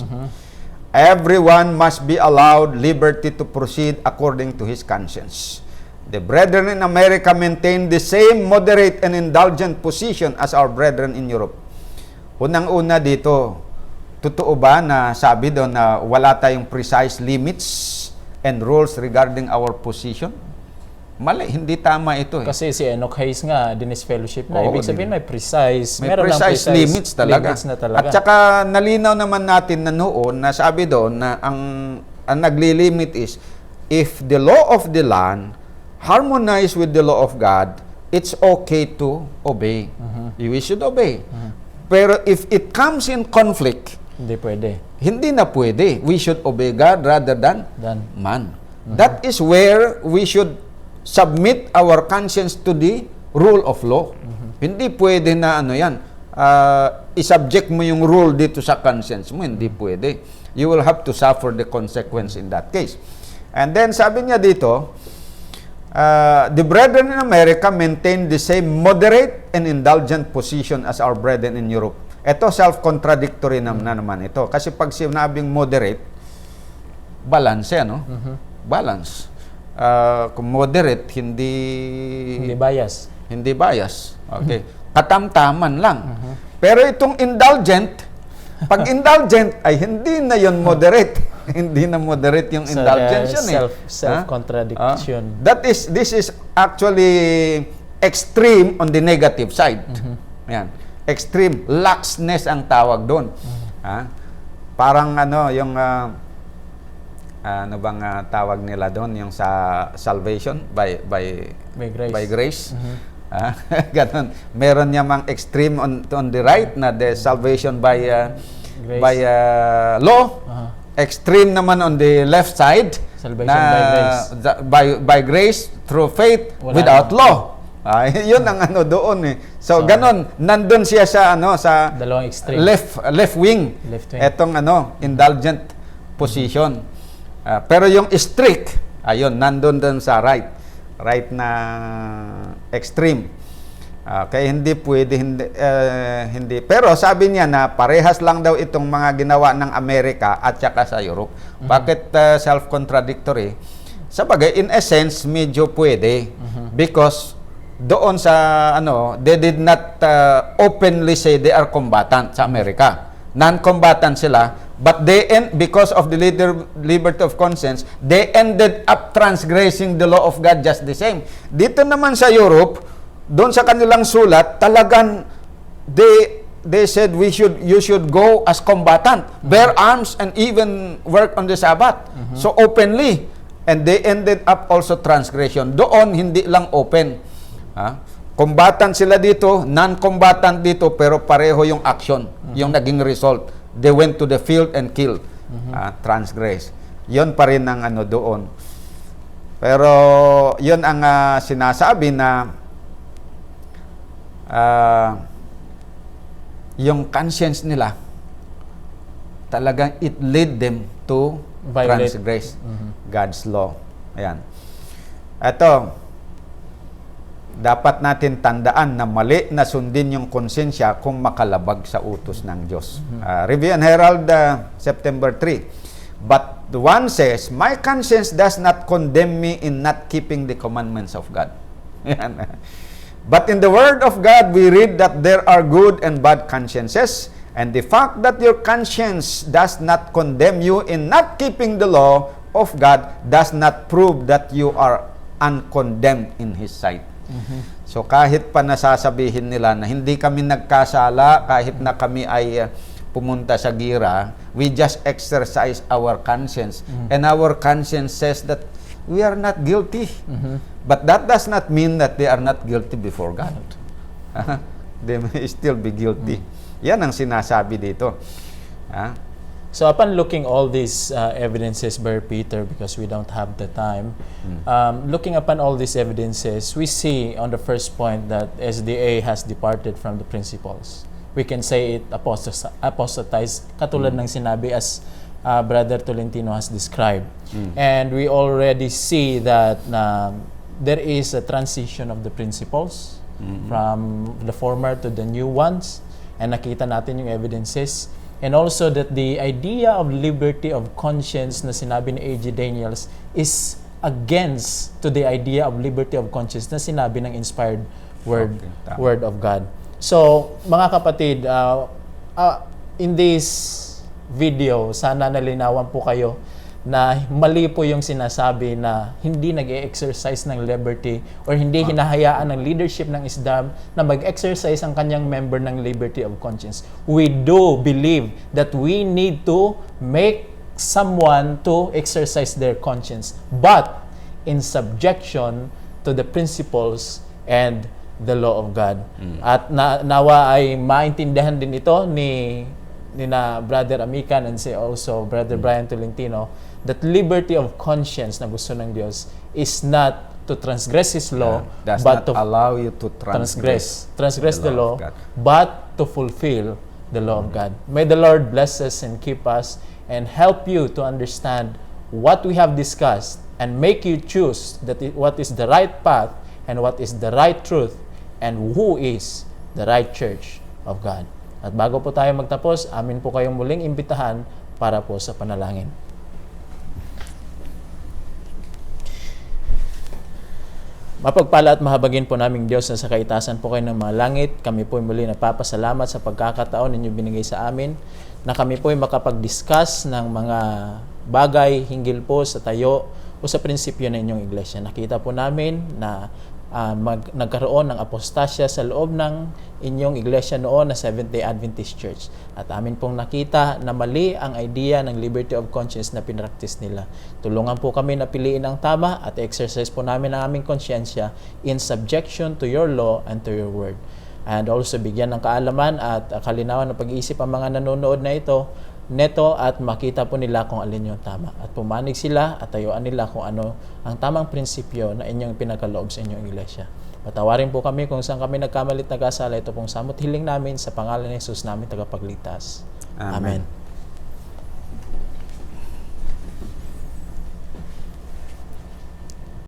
[SPEAKER 3] everyone must be allowed liberty to proceed according to his conscience. The brethren in America maintain the same moderate and indulgent position as our brethren in Europe. Unang-una dito, totoo ba na sabi doon na wala tayong precise limits and rules regarding our position? Mali, hindi tama ito.
[SPEAKER 2] Kasi si Enoch Hayes nga, Dinis Fellowship na. Ibig sabihin may precise.
[SPEAKER 3] May precise limits talaga.
[SPEAKER 2] Limits na talaga.
[SPEAKER 3] At saka nalinaw naman natin na noon, na sabi doon na ang naglilimit is, if the law of the land harmonize with the law of God, it's okay to obey. We should obey. Pero if it comes in conflict,
[SPEAKER 2] hindi pwede.
[SPEAKER 3] Hindi na pwede. We should obey God rather than man. That is where we should submit our conscience to the rule of law. Hindi pwede na yan, isubject mo yung rule dito sa conscience mo. Hindi pwede. You will have to suffer the consequence in that case. And then sabi niya dito, the brethren in America maintain the same moderate and indulgent position as our brethren in Europe. Ito self-contradictory na naman ito. Kasi pag sinabing moderate, balance balance. Kung moderate, hindi bias. Hindi bias. Okay. Katamtaman lang. Pero itong indulgent, pag indulgent ay hindi na yon moderate. Hindi na moderate yung indulgence yun
[SPEAKER 2] self-contradiction.
[SPEAKER 3] This is actually extreme on the negative side. Yan. Extreme laxness ang tawag doon. Parang yung ano bang tawag nila doon yung sa salvation by grace. Ganon. Meron niya mang extreme on the right na the salvation by law. Extreme naman on the left side,
[SPEAKER 2] salvation by grace.
[SPEAKER 3] By grace through faith without law. Yun ang doon eh. So ganon, nandun siya sa sa
[SPEAKER 2] dalawang extreme.
[SPEAKER 3] Left wing. Etong indulgent position. Pero yung strict, ayun, nandun dun sa right na extreme. Kaya hindi pwede, hindi. Pero sabi niya na parehas lang daw itong mga ginawa ng Amerika at saka sa Europe. Bakit self-contradictory? Sabagay, in essence, medyo pwede. Because doon sa, they did not openly say they are combatant sa Amerika. Non-combatant sila. But because of the liberty of conscience, they ended up transgressing the law of God just the same. Dito naman sa Europe, doon sa kanilang sulat, talagang they said you should go as combatant, bear arms and even work on the Sabbath. So openly, and they ended up also transgression. Doon hindi lang open. Combatant sila dito, non-combatant dito, pero pareho yung action, yung naging result. They went to the field and killed, transgress. Yon pa rin ang doon. Pero yon ang sinasabi na yung conscience nila talagang it led them to transgress God's law. Ayan. Ito, dapat natin tandaan na mali na sundin yung konsensya kung makalabag sa utos ng Diyos. Review and Herald, September 3. But the one says, my conscience does not condemn me in not keeping the commandments of God. But in the Word of God, we read that there are good and bad consciences, and the fact that your conscience does not condemn you in not keeping the law of God does not prove that you are uncondemned in His sight. So kahit pa nasasabihin nila na hindi kami nagkasala, kahit na kami ay pumunta sa gira, we just exercise our conscience. And our conscience says that we are not guilty. But that does not mean that they are not guilty before God. They may still be guilty. Yan ang sinasabi dito.
[SPEAKER 2] So upon looking all these evidences, Brother Peter, because we don't have the time, looking upon all these evidences, we see on the first point that SDA has departed from the principles. We can say it apostatized, katulad ng sinabi as Brother Tolentino has described. And we already see that there is a transition of the principles from the former to the new ones. And nakita natin yung evidences. And also that the idea of liberty of conscience na sinabi ni A.G. Daniels is against to the idea of liberty of conscience na sinabi ng inspired word of God. So, mga kapatid, in this video, sana nalinawan po kayo na mali po yung sinasabi na hindi nag-exercise ng liberty or hindi hinahayaan ng leadership ng Islam na mag-exercise ang kanyang member ng liberty of conscience. We do believe that we need to make someone to exercise their conscience, but in subjection to the principles and the law of God. At nawa ay maintindihan din ito ni na Brother Amican and also Brother Brian Tolentino that liberty of conscience na gusto ng Diyos is not to transgress His law, but to
[SPEAKER 3] allow you to transgress
[SPEAKER 2] the law, but to fulfill the law of God. May the Lord bless us and keep us and help you to understand what we have discussed and make you choose what is the right path and what is the right truth and who is the right church of God. At bago po tayo magtapos, amin po kayong muling imbitahan para po sa panalangin. Mapagpala at mahabagin po naming Diyos na sa kaitasan po kayo ng mga langit. Kami po muli napapasalamat sa pagkakataon ninyo binigay sa amin na kami po makapag-discuss ng mga bagay hinggil po sa tayo o sa prinsipyo ng inyong iglesia. Nakita po namin na nagkaroon ng apostasya sa loob ng inyong iglesia noon na Seventh-day Adventist Church. At amin pong nakita na mali ang idea ng liberty of conscience na pinractice nila. Tulungan po kami na piliin ang tama at exercise po namin ang aming konsyensya in subjection to your law and to your word. And also bigyan ng kaalaman at kalinawan ng pag-iisip ang mga nanonood na ito neto at makita po nila kung alin yung tama. At pumanig sila at tayuan nila kung ano ang tamang prinsipyo na inyong pinagkaloob sa inyong iglesia. Patawarin po kami kung saan kami nagkamalit nagkasala. Ito pong samot hiling namin sa pangalan ni Jesus namin tagapagligtas. Amen.